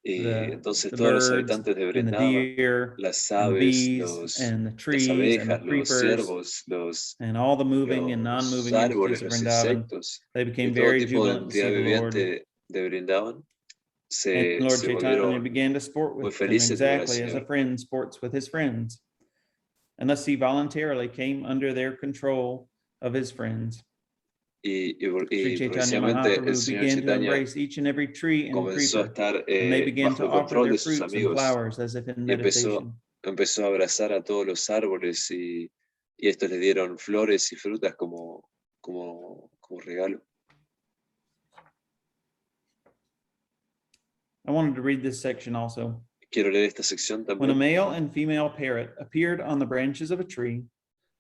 Y entonces the todos los birds habitantes de and the Brindavan, deer las and the aves, bees and the las trees and the abejas, los creepers ciervos, and all the moving and los non-moving entities árboles, of los Vrindavan, insectos they y became todo very tipo de jubilant to see entidad the Lord. viviente de Brindavan And Lord se Chaitanya volvieron began to sport muy with them felices de ver al exactly as a Señor. friend sports with his friends. And thus he voluntarily came under their control of his friends. Y Sri Chaitanya progresivamente el Mahaprabhu Señor began to Chaitanya embrace each and every tree and comenzó a creeper, estar and they began bajo to el offer control their de sus fruits and amigos flowers as if in y meditation. empezó a abrazar a todos los árboles y estos le dieron flores y frutas como regalo. I wanted to read this section also. Quiero leer esta sección When a también. male and female parrot appeared on the branches of a tree,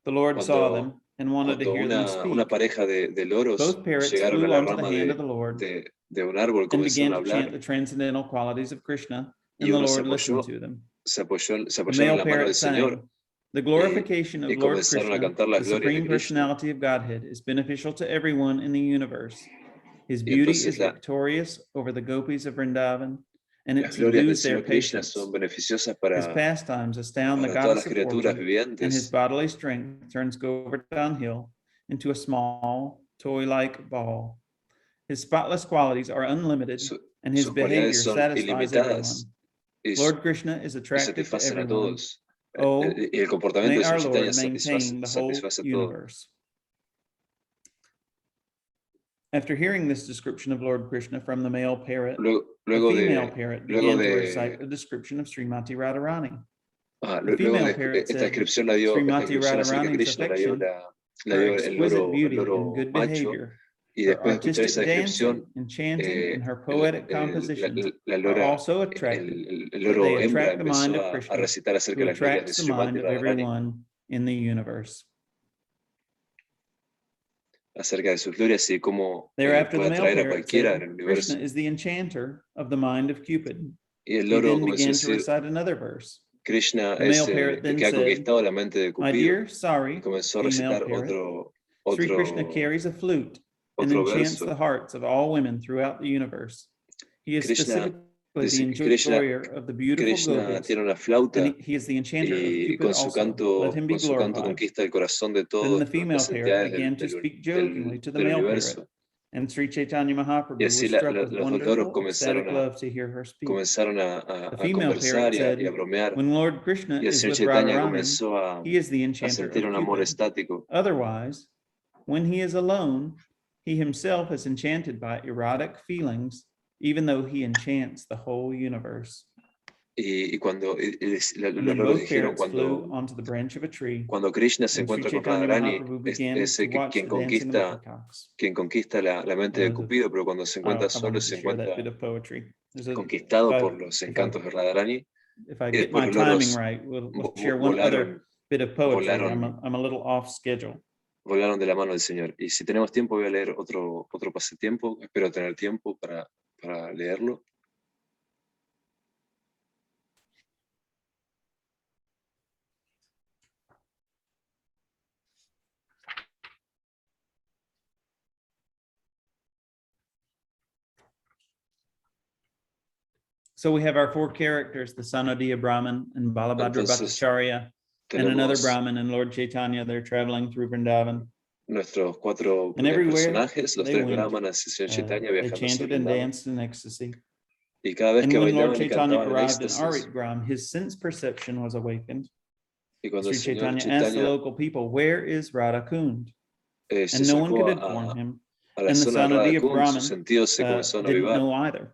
the Lord saw them and wanted to hear them speak. Una pareja de loros Both parrots llegaron a flew la onto the rama hand of the Lord de un árbol, and comenzaron began a to chant hablar the transcendental qualities of Krishna, y and the uno Lord listened to them. se The apoyaron male en la mano del parrot Señor sang, "The glorification of y Lord comenzaron a Krishna, cantar las the glorias de Supreme Krishna. Personality of Godhead, is beneficial to everyone in the universe. His Y beauty entonces is victorious over the gopis of Vrindavan, and it las glorias del subdues their Señor Krishna patience. son beneficiosas His pastimes astound the para todas las goddess of criaturas fortune, and his vivientes. bodily strength turns Govardhana hill into a small, toy-like ball. His spotless qualities are unlimited, and his Sus cualidades behavior son satisfies everyone. ilimitadas y Lord Krishna is attractive to satisfacen a everyone. todos. Oh, Y el comportamiento may del Señor our Chaitanya Lord maintain the whole satisface a todos. universe. After hearing this description of Lord Krishna from the male parrot, the female parrot began to recite a description of Srimati Radharani. The female parrot said, Srimati Radharani's affection, her exquisite beauty and good behavior, her artistic dancing and chanting, and her poetic compositions are also attractive, that they attract the mind of Krishna, who attracts the mind of everyone in the universe. Acerca de sus glorias y cómo Thereafter, the puede male atraer a parrot cualquiera en said, el universo. Krishna is the enchanter of the mind of Cupid. Y el He loro then comenzó a began to decir, recite another verse. Krishna The male es parrot el then que ha said, conquistado la mente de My Cupido. dear, Y sorry, comenzó a female recitar parrot, Sri Krishna carries a flute and enchants verso. the hearts of all women throughout the universe. He is Krishna specifically the enjoyer of the beautiful gopis, tiene una flauta and he is the enchanter of y Cupid also. Let him be con su canto glorified. conquista el corazón de Then the todas female las parrot entidades began to speak jokingly to the male parrot, and Sri Chaitanya Y Mahaprabhu así was struck with los dos loros wonderful, ecstatic love to hear her speak. The a female conversar parrot y a said, bromear. when Lord Krishna Y el is señor with Chaitanya Radharani, comenzó he is the a enchanter sentir of un amor Cupid. estático. Otherwise, when he is alone, he himself is enchanted by erotic feelings, even though he enchants the whole universe. Y cuando And los then loros both dijeron, parrots flew onto the branch of a tree, cuando Krishna se and Sri encuentra con Chaitanya Radharani, Mahaprabhu began to que watch the dancing of the peacocks. quien conquista la mente de Cupido, pero cuando se encuentra I solo, wanted se to share that encuentra bit of poetry. conquistado por los encantos de Radharani. If I Y get después my los timing loros right, we'll share one other bit of poetry. I'm a little off schedule. volaron de la mano del Señor. Y si tenemos tiempo, voy a leer otro pasatiempo. Espero tener tiempo para leerlo. So we have our four characters, the Sanodiya Brahmin and Balabhadra Bhattacharya, and another Brahmin and Lord Chaitanya. They're traveling through Vrindavan. Nuestros cuatro personajes, los tres brahmanas y señor Chaitanya they chanted and danced in ecstasy. Y cada vez and que when Lord bailaban y Chaitanya cantaban en arrived in éxtasis, Arit Gram, his sense perception was awakened. y cuando Sri el señor Chaitanya asked the Chaitanya local people, "Where is Radha Kund?" se And no one could acercó inform him. a la And the zona de Radha Sanodiya Kund, Brahmin sus sentidos se comenzaron a didn't avivar know either.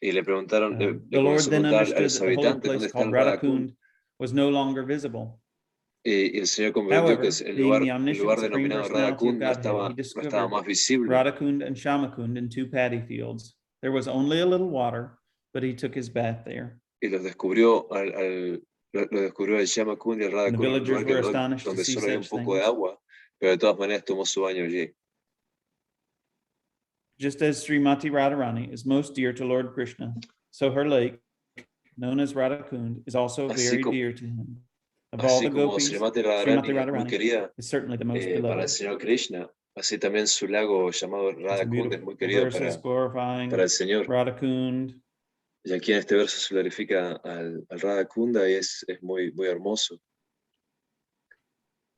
y le preguntaron, le The Lord comenzó a then preguntar a understood los that the holy habitantes place dónde called están Radha Radha Kund, Kund was no longer visible. y el señor comprendió que However, being the el omniscient lugar Supreme denominado Radha Personality of Kund no Godhead, he estaba discovered más visible. Radha Kund and Shama Kund in two paddy fields. There was only a little water, but he took his bath there. Y los descubrió lo descubrió el Shama Kund y el Radha And the Kund, un villagers lugar were astonished to donde see solo había un such poco de things. agua, pero de todas maneras tomó su baño allí. Just as Srimati Radharani is most dear to Lord Krishna, so her lake, known as Radha Kund, is also very dear to him. Of all the gopis, Srimati Radharani is certainly the most para el beloved. Señor Krishna, así también su lago llamado Radha Kund es muy querido para el Señor. Radha Kund. Y aquí en este verso se glorifica al Radha Kunda y es muy hermoso.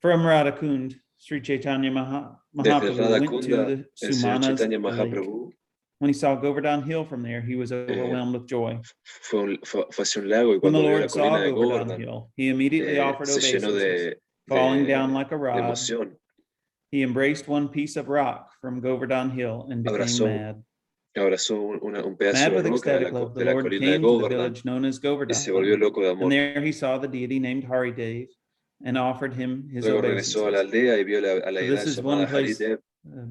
From Radha Kund, Sri Chaitanya Mahaprabhu went to the Sumanas lake. When he saw Govardhana Hill from there, he was overwhelmed with joy. Fue hacia un lago y When the cuando vio la Lord saw colina de Govardhana Govardhana, Hill, he immediately offered se llenó obeisances, falling down like a rod. emoción. He embraced one piece of rock from Govardhana Hill and became mad. Abrazó un pedazo Mad de with roca ecstatic love, the de la Lord colina de came to the Govardhana village known as y se volvió Govardhana, loco de amor. and there he saw the deity named Haridev and offered him his Luego regresó a la obeisances. aldea y vio a la So deidad this is llamada one place Haridev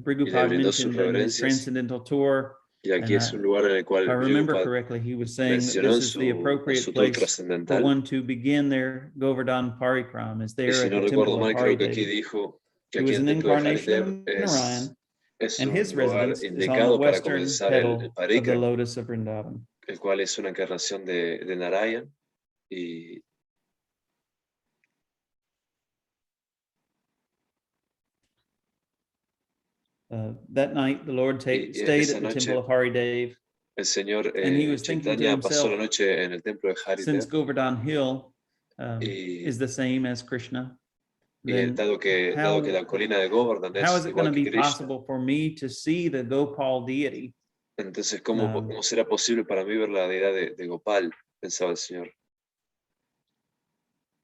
Brigupad mentioned in his transcendental tour. Y aquí es un lugar en el cual if I remember correctly, he was saying that this is the appropriate place for one to begin their Govardhan Parikram, is there at the temple of Haridev. It was an incarnation of Narayan, and his residence is on the western petal of the lotus of Vrindavan. El cual es una encarnación de Narayan y that night, the Lord stayed at the temple of Haridev, el Señor and he was thinking to pasó la himself, noche en el templo de Haridev. Since Govardhan Hill is the same as Krishna, then dado que la colina de Govardhan how es is it igual going to que be Krishna, possible for me to see the Gopal deity? Entonces, ¿cómo será posible para mí ver la deidad de Gopal? Pensaba el Señor.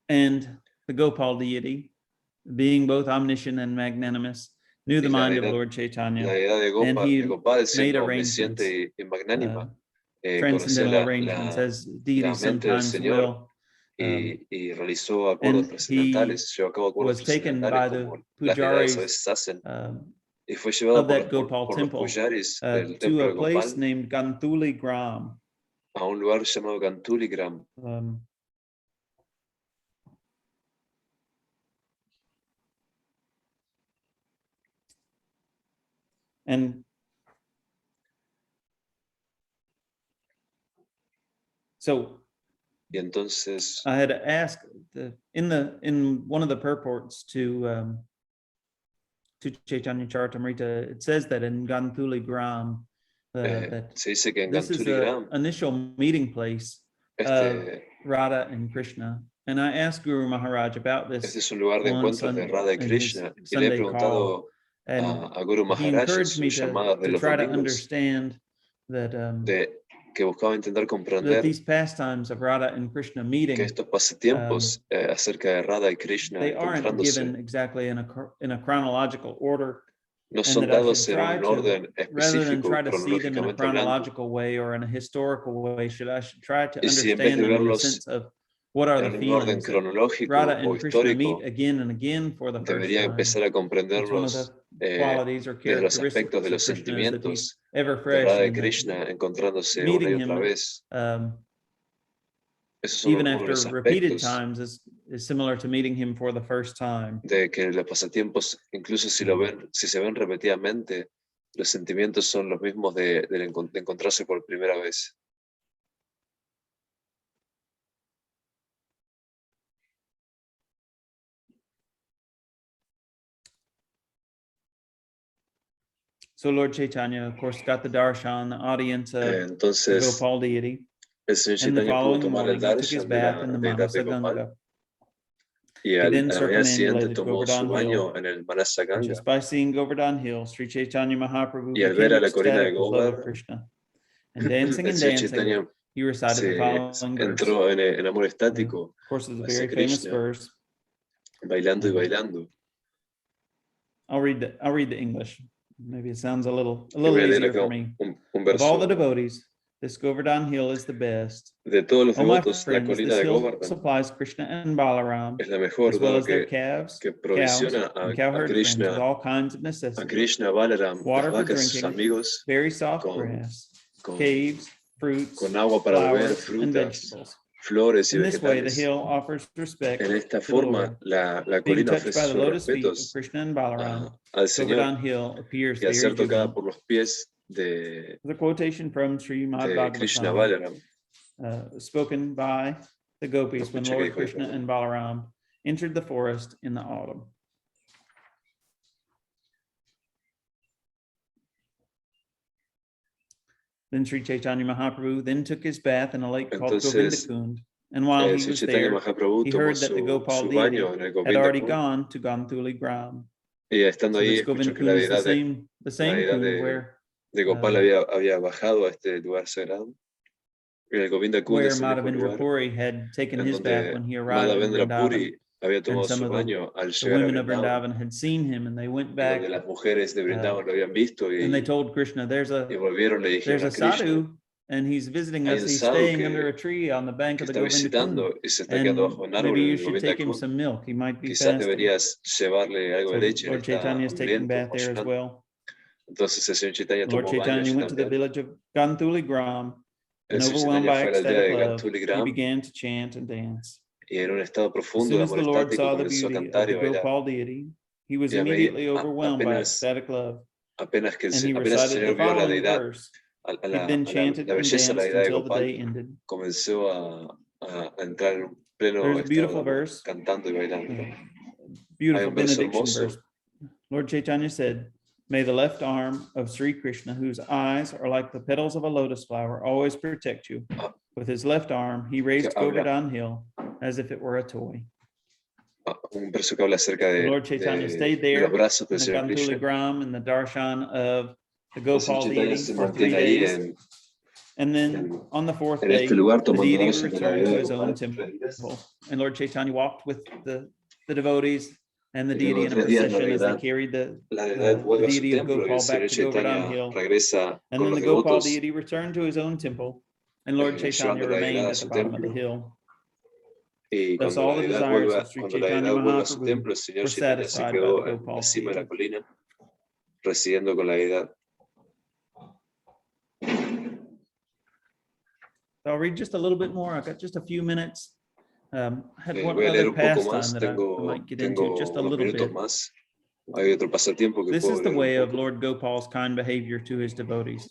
And the Gopal deity, being both omniscient and magnanimous, knew the mind of Lord Chaitanya, la deidad de Gopal, made siendo arrangements, omnisciente y magnánima, transcendental arrangements, as deities sometimes will. Y realizó acuerdos trascendentales, llevó a cabo acuerdos trascendentales como las deidades a veces hacen, y fue llevado por los pujaris del templo de Gopal named Gantuli Gram, a un lugar llamado Gantuli Gram. And so y entonces I had asked in one of the purports to Chaitanya Charitamrita, it says that in Gantuli Gram that se dice que en this is the initial meeting place of Radha and Krishna. And I asked Guru Maharaj about this. Este es un lugar de encuentro de Radha y Krishna. Y le he preguntado a Guru Maharaj en sus llamadas de los domingos que buscaba intentar comprender que estos pasatiempos acerca de Radha y Krishna encontrándose no son dados en un orden específico, cronológicamente hablando. Y si en vez de verlos en un orden cronológico o histórico, debería empezar a comprenderlos desde los aspectos de los sentimientos de Radha y Krishna encontrándose una y otra vez. Esos son los aspectos de que los pasatiempos, incluso si se ven repetidamente, los sentimientos son los mismos de encontrarse por primera vez. So Lord Chaitanya, of course, got the darshan, the audience of the Gopal deity. El Señor And the Chaitanya pudo following tomar el morning, he took his darshan de bath in the la deidad de Gopal, Manasa y He then a la mañana siguiente circumambulated tomó su Govardhana baño Hill, en el Manasa and just by seeing Govardhana Hill, Sri Chaitanya Mahaprabhu y al ver became a la colina de ecstatic with love of Govardhana, Krishna. And dancing el and Señor dancing, Chaitanya he recited the se following verse. entró en amor Of estático course, it's a hacia very famous Krishna, verse. bailando y bailando. I'll read the English. Maybe it sounds a little Y voy a leer easier acá for me. un Of all the verso. devotees, this Govardhana Hill is the best. De todos los Oh, my devotos, la friends, colina this de hill Govardhana supplies Krishna and Balaram, es la mejor, as well dado as their calves, que cows, provisiona and a cowherd friends with Krishna, all kinds of a necessities. Krishna, Balaram, las Water for vacas, sus drinking, amigos, very soft con, grass, con, caves, fruits, con agua para beber, flowers, and frutas, vegetables. flores y In this way, the vegetales. hill offers respect En esta to the forma, Lord. la Being colina touched ofrece by the sus lotus feet of respetos Krishna and Balaram, al Señor, Govardhana Hill appears y al very ser tocada jubilant. por los pies de The quotation from Srimad Krishna, Bhagavatam, Balaram. spoken by the No gopis when escuché qué Lord dijo ahí, Krishna perdón. and Balaram entered the forest in the autumn. Then Sri Chaitanya Mahaprabhu then took his bath in a lake called Govinda Entonces, Kund, and while he Sri was Chaitanya there, Mahaprabhu he tomó heard that the Gopal su deity baño en el had Govinda already Kund, gone to Gantuli Gram. y estando So ahí this escuchó Govinda que la Kund is deidad the same Kund de Gopal había bajado a este lugar sagrado. Y el Govinda Kund where es el mismo Madhavendra lugar Puri had taken en his bath donde when he arrived in Madhavendra Vrindavan, Puri había and tomado some su of baño al the llegar a women of Vrindavan, Vrindavan had seen him, and they went y back donde las mujeres de Vrindavan lo habían visto and they told Krishna, "There's y volvieron, le dijeron a a Krishna, sadhu, and he's visiting hay us. un He's sadhu staying under a tree on the bank que of the está Govinda Kund, visitando y se está quedando and bajo un maybe árbol en you el should Govinda take him Kund. some milk. He might be Quizás fasting." deberías llevarle algo de So leche, él Lord está Chaitanya is taking hambriento, bath there as ayunando. well. Entonces el Señor Chaitanya Lord tomó baño Chaitanya allí went to the también. village of Gantuli Gram, El and Señor overwhelmed Chaitanya by fue a la aldea ecstatic de love, Gantuli he Gram, began to chant and dance. y en un estado As profundo soon de as amor the Lord estático saw the comenzó a beauty of cantar y the bailar. Gopal deity, he was Y immediately overwhelmed by ecstatic love, apenas and he el recited the Señor vio a la following deidad, verse. He then chanted la and belleza de la danced deidad de until the Gopal, day ended. comenzó a entrar en un pleno There's a estado de beautiful amor, verse, cantando y bailando. Hay beautiful un verso benediction hermoso. verse. Lord Chaitanya said, "May the left arm of Sri Krishna, whose eyes are like the petals of a lotus flower, always protect you." With his left arm, he raised Govardhana Hill as if it were a toy. Un verso que habla acerca Lord Chaitanya stayed de los there brazos in del the Señor Gantuli Krishna. Gram in the darshan of the El Señor Gopal Chaitanya deity se for 3 mantiene ahí days. And then on the fourth en este day, lugar the tomando deity darshan de la returned to deidad de his own Gopal. temple. And Lord Chaitanya walked with the devotees and the Y luego deity de in a 3 días la procession as they deidad, carried the vuelve a su deity of templo y el Gopal Señor back to Govardhana Chaitanya Hill. regresa And con then los the Gopal devotos, deity returned to his own temple, and Lord Chaitanya llevando la remained deidad a at the su bottom of the templo. hill. Y Thus cuando all the desires of Sri cuando la Chaitanya deidad vuelve a su Mahaprabhu templo, el Señor were Chaitanya se satisfied by the quedó en la Gopal cima de la deity. colina, residiendo con la deidad. So I'll read just a little bit more. I've got just a few minutes. I had one Voy a leer other un poco pastime más, that I might get into just a unos little minutos bit. más. Hay otro pasatiempo que This puedo is the leer un way of poco. Lord Gopal's kind behavior to his devotees.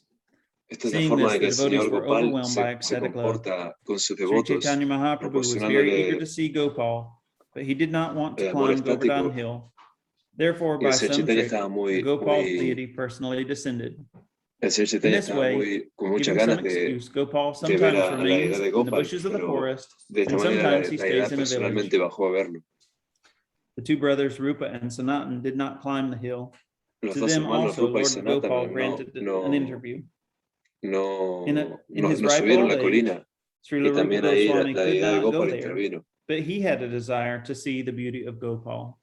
Esta es la Seeing forma this, de que the el devotees Señor were Gopal overwhelmed by se ecstatic love. comporta con sus Sri devotos, Chaitanya Mahaprabhu was very eager to see Gopal, but he did not want to amor climb Govardhana estático. Hill. Therefore, Y el by Señor some Chaitanya trick, estaba the Gopal deity personally descended. el Señor In Chaitanya this estaba way, con muchas giving some ganas excuse, Gopal de ver sometimes a la deidad remains de in the Gopal, bushes of the pero forest, de esta and manera sometimes he la stays deidad in a village. personalmente bajó a verlo. The two brothers, Rupa and Sanatan, did not climb the hill. Los To dos them hermanos also Rupa y Lord Gopal Sanatana granted an interview. In his no ripe subieron old la age, colina, y Srila Rupa también ahí Goswami la could deidad de not go Gopal there, intervino. but he had a desire to see the beauty of Gopal.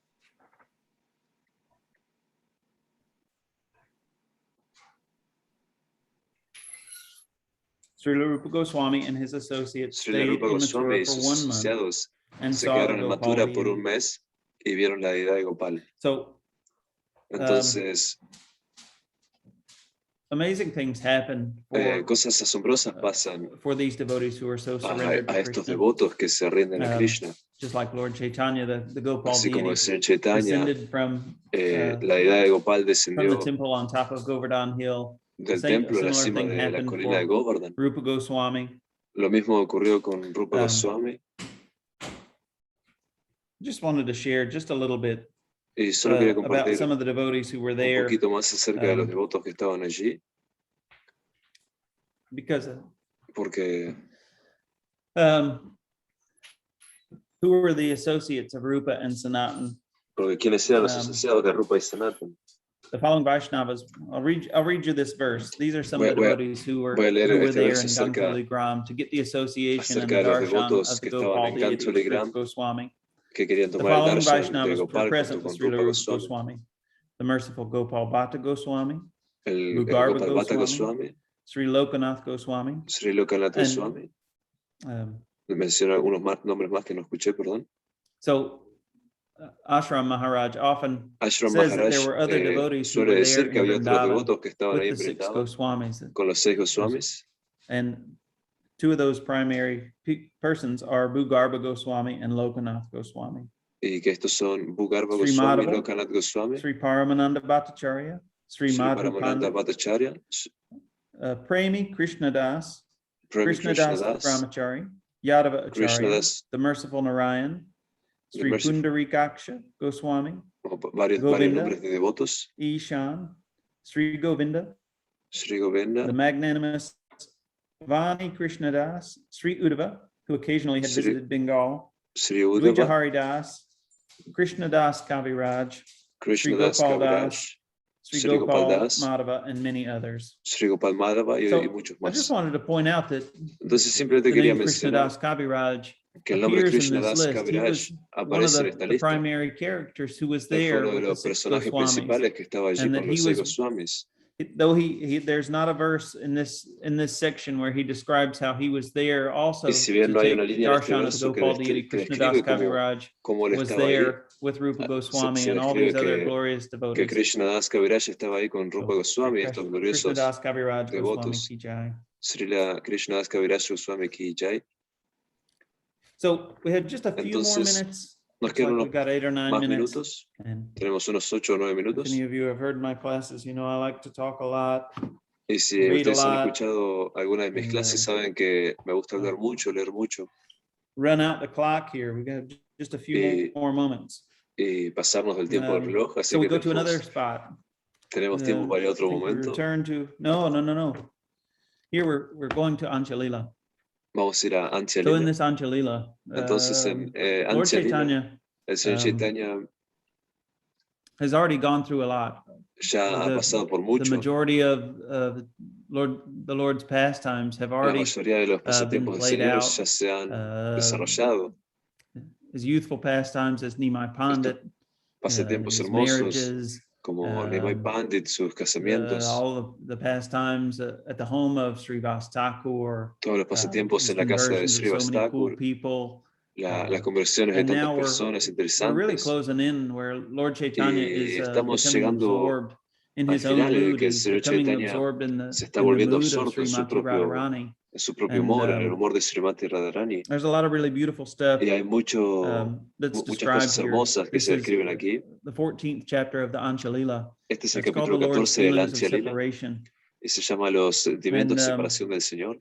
Srila Rupa Goswami and his associates Srila stayed Rupa in Goswami Mathura y for sus 1 month asociados and se saw the quedaron en Gopal Mathura por deity. un mes y vieron la deidad de Gopal. So, Entonces, amazing things happen for, cosas asombrosas pasan for these devotees who are so surrendered a to estos Krishna. devotos que se rinden a Krishna. Just like Lord Chaitanya, the Gopal Así como el deity Señor Chaitanya, descended from la deidad de Gopal from the descendió temple on top of Govardhana Hill. del A templo a la similar cima thing de la happened colina de for Govardhana. Rupa Goswami. Lo mismo ocurrió con Rupa Goswami. Just wanted to share just a little bit Y solo quería about compartir some of the devotees who were un there, poquito más acerca de los devotos que estaban allí, because porque Who were the associates of Rupa and Sanatan? Porque ¿quiénes eran los asociados de Rupa y Sanatan? The following Vaishnavas, I'll read you this verse. These are some of the devotees who were there in Gantuli Gram to get the association and the darshan of the Gopal deity with Rupa Goswami. The following Vaishnavas were present with Srila Rupa Goswami, the merciful Gopal Bhatta Goswami, Gopal Bhatta Goswami, Sri Lokanath Goswami, Menciona algunos nombres más que no escuché, perdón. So Ashram Maharaj often says that there were other devotees who were there in Vrindavan with the 6 Goswamis. Con los 6 Goswamis. And 2 of those primary persons are Bhugarbha Goswami and Lokanath Goswami. Y que estos son Bhugarbha Goswami y Lokanath Goswami. Sri Paramananda Bhattacharya, Sri Paramananda Bhattacharya, Premi Krishnadas, Krishnadas Brahmachari, Yadava Acharya, the merciful Narayan, Sri Pundarikaksha Goswami, varios nombres de devotos. Ishan, Sri Govinda, the magnanimous Vani Krishnadas, Sri Uddhava, who occasionally had visited Bengal, Sri Uddhava, Haridas, Krishnadas Kaviraj, Sri Gopal Das, Sri Gopal Madhava, and many others. Sri Gopal Madhava y muchos más. I just wanted to point out that Entonces simplemente quería mencionar que el nombre Krishnadas Kaviraj aparece en esta lista. Primary characters who was there uno de los personajes principales que estaba allí con los 6 Goswamis. Though there's not a verse in this section where he describes how he was there also si bien no hay una línea darshan of the Gopal deity Krishnadas Kaviraj was there with Rupa Goswami and all these other glorious devotees. Que Krishnadas Kaviraj estaba ahí con Rupa Goswami y estos gloriosos devotos. Srila Krishnadas Kaviraj Goswami Ki Jai. So we have just a few more minutes. Nos quedan unos we've got 8 or 9 minutos. Tenemos unos 8 o 9 minutos. If any of you have heard my classes, you know I like to talk a lot. Y si ustedes han escuchado alguna de mis clases, saben que me gusta hablar mucho, leer mucho. Run out the clock here. We got just a few more moments. Y pasarnos del tiempo del reloj, así so we que go to another spot. Tenemos tiempo para ir a otro momento. Return to no. Here we're going to Anchalila. Vamos a ir a Anchalila. So in this Anchalila, entonces en Lord Anchalila, Chaitanya, el Señor Chaitanya has already gone through a lot. Ya ha pasado por mucho. The majority of the Lord's pastimes have already La mayoría de los pasatiempos del Señor ya se han desarrollado. His youthful pastimes as Nimai Pandit, pasatiempos his hermosos, marriages, como Nimai Pandit, sus casamientos. All the pastimes at the home of Srivas Thakur. Todos los pasatiempos en la casa de Srivas Thakur. Las conversiones de tantas personas interesantes. We're really closing in where Lord Chaitanya is estamos llegando in his own mood, becoming absorbed in the mood of Srimati Radharani. En su propio humor, en el humor de Srimati Radharani. There's a lot of really beautiful stuff. Y hay muchas cosas hermosas que se describen aquí. The 14th chapter of the Anchalila. Este es el capítulo 14 de la Anchalila. Y se llama Los sentimientos de separación del Señor.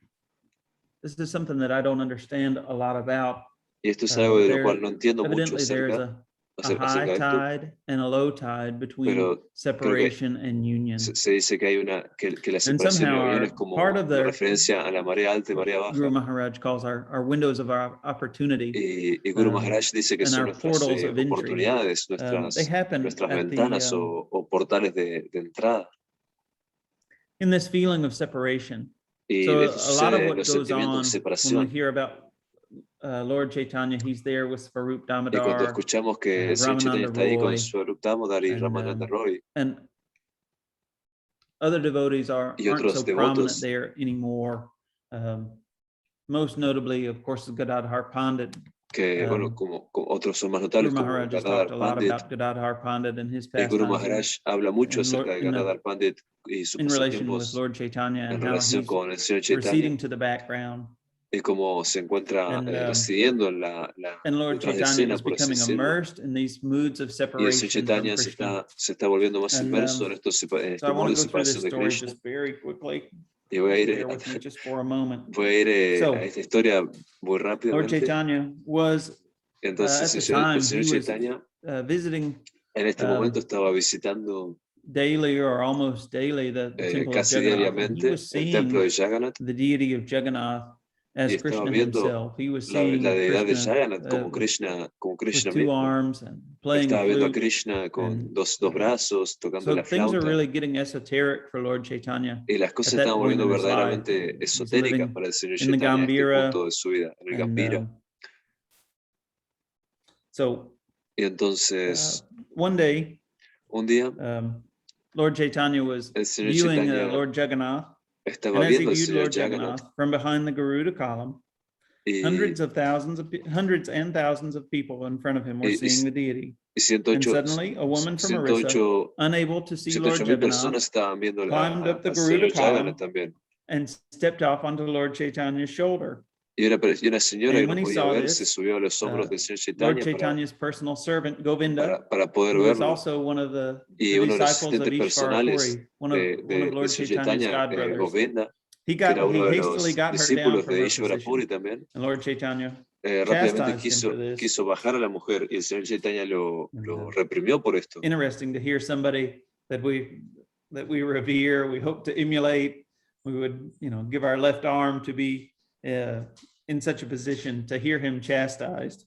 This is something that I don't understand a lot about. Y esto es algo de lo cual no entiendo mucho acerca a high tide and a low tide between separation and union. Se dice que hay que la separación y la unión es como una referencia a la marea alta y marea baja. Guru Maharaj calls our windows of our opportunity. Y Guru Maharaj dice que son nuestras oportunidades, nuestras ventanas o portales de entrada. In this feeling of separation. So a lot of what goes on when we hear about Lord Chaitanya, he's there with Swarup Damodar. Y cuando escuchamos que el Señor Chaitanya está ahí con Swarup Damodar y Ramananda Roy. And other devotees aren't so prominent there anymore. Most notably, of course, is Gadadhar Pandit. Que bueno, como otros son más notables como Gadadhar Pandit and his pastimes. Guru Maharaj habla mucho acerca de Gadadhar Pandit y sus pasatiempos en relación con el Señor Chaitanya. To the background. Y como se encuentra residiendo en la escena, por así decirlo. Y el Señor Chaitanya se está volviendo más inmerso en este modo de separación de Krishna. Y voy a ir a esta historia muy rápidamente. Entonces el Señor Chaitanya en este momento estaba visitando daily or almost daily the temple casi of Jagannath. diariamente el templo de Jagannath. The deity of Jagannath as Krishna himself. He was seeing la deidad de Krishna Jagannath como Krishna with two mismo. arms and playing Estaba the viendo a flute. Krishna con dos brazos, tocando So la things are flauta. really getting esoteric for Lord Chaitanya. Y las cosas At that estaban point volviendo in his life, verdaderamente he's esotéricas living para el Señor in the Chaitanya en este Gambira, punto de su vida, en el Gambira. So Y entonces, one day, un día, Lord Chaitanya was el Señor viewing Chaitanya Lord Jagannath, estaba and as he viendo al viewed Señor Lord Jagannath Jagannath from behind the Garuda column, y hundreds and thousands of people in front of him were seeing the deity. And suddenly, a woman from Orissa, unable to see Lord 108,000 personas Jagannath, estaban viendo climbed up the al Garuda Señor column Jagannath también. and stepped off onto Lord Chaitanya's shoulder. Y una señora And que when no he podía saw ver se this, subió a los hombros del Señor Lord Chaitanya Chaitanya's personal servant, Govinda, para poder who was verlo. also one of the Y uno de los disciples of asistentes Ishvara personales Puri, one of Lord Señor Chaitanya's Chaitanya, godbrothers, Govinda, he que era uno de hastily los got her down discípulos from de her Ishvara Puri position. también, And Lord Chaitanya rápidamente chastised him for this. quiso bajar a la mujer y el Señor Chaitanya lo reprimió por esto. Interesting to hear somebody that we revere, we hope to emulate. We would, give our left arm to be in such a position, to hear him chastised.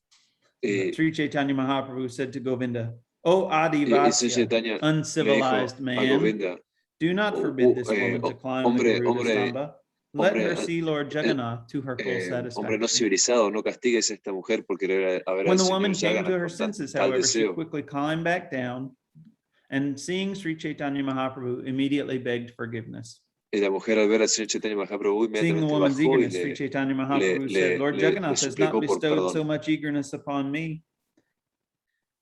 Sri Chaitanya Mahaprabhu said to Govinda, "O Adivasya, uncivilized man, do not forbid this woman to climb the Garuda Stamba. Let her see Lord Jagannath to her full Hombre no satisfaction." civilizado, no castigues a esta mujer por querer ver When al the woman Señor came to Jagannath her con senses, tal however, she deseo. quickly climbed back down, and seeing Sri Chaitanya Mahaprabhu, immediately begged forgiveness. Y la mujer al ver al Señor Chaitanya Mahaprabhu Seeing the inmediatamente woman's bajó y eagerness, Sri Chaitanya Mahaprabhu said, "Lord Jagannath has not suplicó por bestowed perdón. so much eagerness upon me.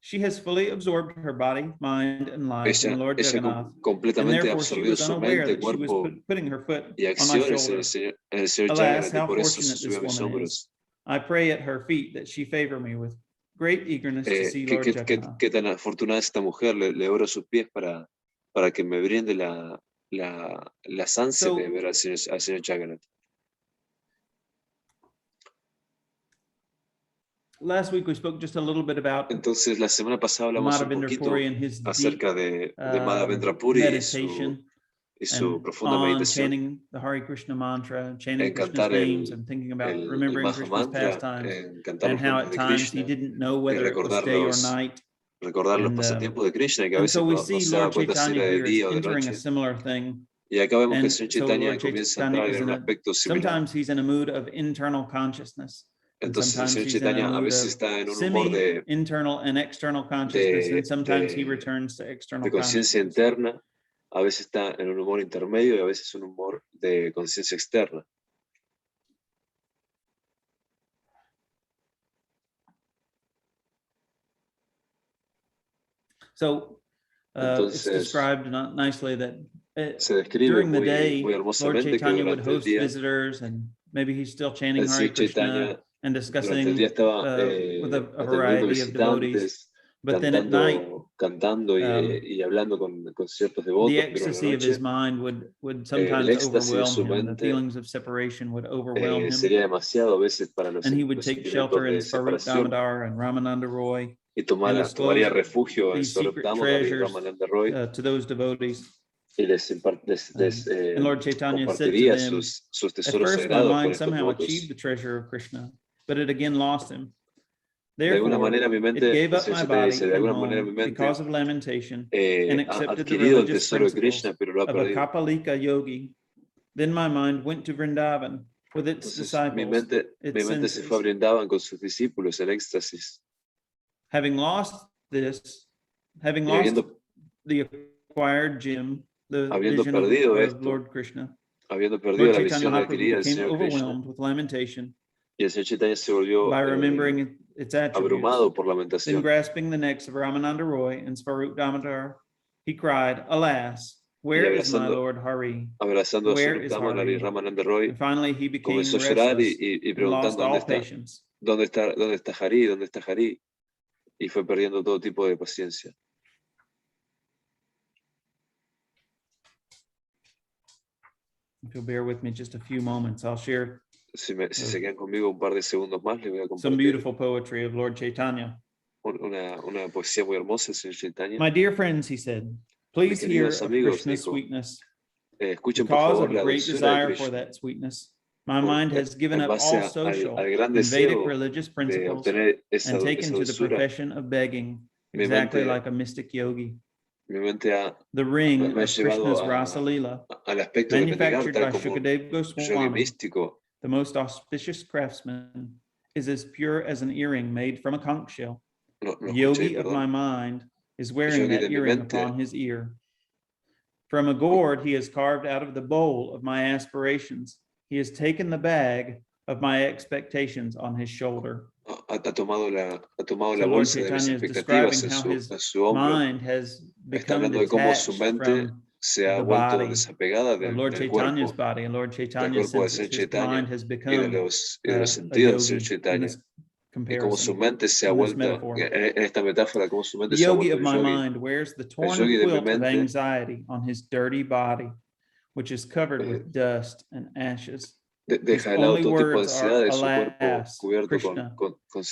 She has fully absorbed her body, mind, and life in Lord Jagannath, and completamente therefore she absorbió was su unaware mente, that she was cuerpo putting her foot y on my acciones en shoulder. el Señor Alas, Jagannath y how por eso se fortunate subió this a mis woman hombros. is. I pray at her feet that she favor me with great eagerness to see Lord Jagannath." Qué tan afortunada es esta mujer, le oro a sus pies para que me brinde las ansias de ver al Señor Jagannath. Last week we spoke just a little bit about Entonces la semana pasada hablamos un poquito acerca de Madhavendra Puri y su profunda meditación chanting the Hare Krishna mantra, chanting Krishna's cantar names, and thinking about remembering Maha Krishna's Mantra, pastimes, en cantar and los how nombres at de times he Krishna didn't know whether it was day or night. recordar los pasatiempos de Krishna y que a And veces so we no see se da Lord cuenta si Chaitanya era de here is día o de entering a noche. similar thing. Y acá vemos que el And Señor so Chaitanya Lord comienza a Chaitanya entrar is en un aspecto similar. sometimes he's in a mood of internal consciousness. And Entonces el sometimes Señor he's in a Chaitanya a mood veces of está en un humor semi-internal and external consciousness, and sometimes he returns to external de conciencia consciousness. interna, a veces está en un humor intermedio y a veces un humor de conciencia externa. So it's described nicely that during the day, Lord Chaitanya would host visitors, and maybe he's still chanting Hare Krishna and discussing with a variety of devotees. But then at night, cantando y hablando con ciertos devotos, the ecstasy of his mind would sometimes overwhelm him. The feelings of separation would overwhelm him. Sería demasiado a veces para los and he would take shelter in Svarup Damodar and Ramananda Roy, y tomaría refugio en Svarup Damodar y Ramananda Roy, to those devotees. Y les and Lord Chaitanya said to them, sus "At tesoros first my sagrados mind con estos somehow devotos. achieved the treasure of Krishna, but it again lost him. De alguna Therefore, manera mi mente, it gave up my body dice, de and alguna manera mi home mente because of lamentation, and ha accepted the adquirido el religious tesoro de principles Krishna, pero lo ha of a perdido. Kapalika yogi. Then my mind went to Vrindavan with its Entonces, disciples, mi mente se fue a Vrindavan con sus discípulos, el éxtasis. Having lost the acquired gem, the vision of Lord Krishna, habiendo perdido Lord la Chaitanya visión Mahaprabhu adquirida del became Señor overwhelmed Krishna, with lamentation y el Señor Chaitanya se volvió by remembering its attributes. abrumado por Then lamentación. grasping the necks of Ramananda Roy and Svarup Damodar, he cried, "Alas, where is my Lord Hari? Abrazando a Where Svarup is Damodar y Hari?" Ramananda Roy, And finally he became comenzó a llorar restless y and preguntando lost all patience. dónde está Hari, dónde está Hari, y fue perdiendo todo tipo de paciencia. If you'll bear with me just a few moments, I'll share Si se quedan conmigo un par de segundos más, les voy a some compartir beautiful poetry of Lord Chaitanya. una poesía muy hermosa del Señor Chaitanya. My dear friends, he said, please hear queridos of amigos, Krishna's dijo, sweetness. escuchen por Because favor of a la great dulzura de desire for Krishna. that sweetness, My mind has given up all social and Vedic religious principles and taken to the profession of begging, exactly like a mystic yogi. The ring of Krishna's Rasa Lila, manufactured by Shukadeva Goswami, the most auspicious craftsman, is as pure as an earring made from a conch shell. The yogi of my mind is wearing that earring upon his ear. From a gourd he has carved out of the bowl of my aspirations. He has taken the bag of my expectations on his shoulder. Ha tomado la So Lord bolsa de mis Chaitanya is expectativas describing how his en su hombro. mind has Está become hablando de cómo su detached mente from se ha the vuelto body, desapegada Lord del Chaitanya's cuerpo, body, and Lord del Chaitanya's cuerpo del senses. Señor His mind Chaitanya has y de become los a sentidos del Señor yogi in Chaitanya. this Y como su comparison, mente se ha in this vuelto, metaphor. en esta metáfora, como su mente The se ha yogi vuelto of el my yogi. mind wears the El torn yogi de mi quilt of mente anxiety on his dirty body, which is covered with dust and ashes. His deja de lado only todo tipo de words ansiedad are, de su cuerpo alas, cubierto Krishna.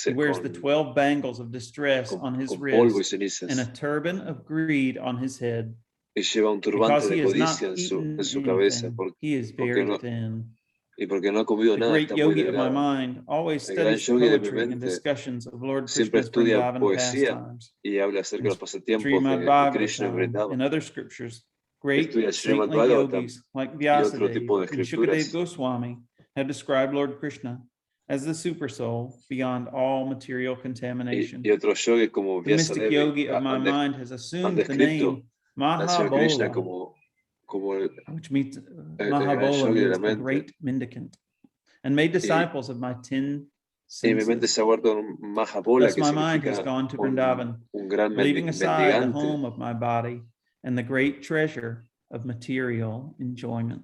He wears the 12 bangles of distress on his polvo y wrist cenizas. and a turban of greed on his head. Y lleva un turbante Because de he has not codicia en eaten su cabeza anything, he is very thin. y porque no ha comido The nada, great está muy yogi of my delgado. mind always El gran studies the yogi de mi poetry and mente discussions of Lord siempre Krishna's estudia Vrindavan poesía pastimes. y habla acerca de los pasatiempos Srimad de Krishna en Bhagavatam Vrindavan. and other scriptures, Estudia great Srimad saintly Bhagavatam yogis like y otro tipo Vyasadeva de and Shukadeva escrituras Goswami have described Lord Krishna as the supersoul beyond all material contamination. y otros yogis como The mystic Vyasadeva yogi of my mind has han assumed the descrito name al Señor Krishna Mahabola, como el which means gran Mahabola yogi de la means a mente. great mendicant, and made disciples of my 10 Y mi mente senses. se ha vuelto un Mahabola, Thus que my mind has significa gone to Vrindavan, un gran leaving aside the mendigante. home of my body and the great treasure of material enjoyment.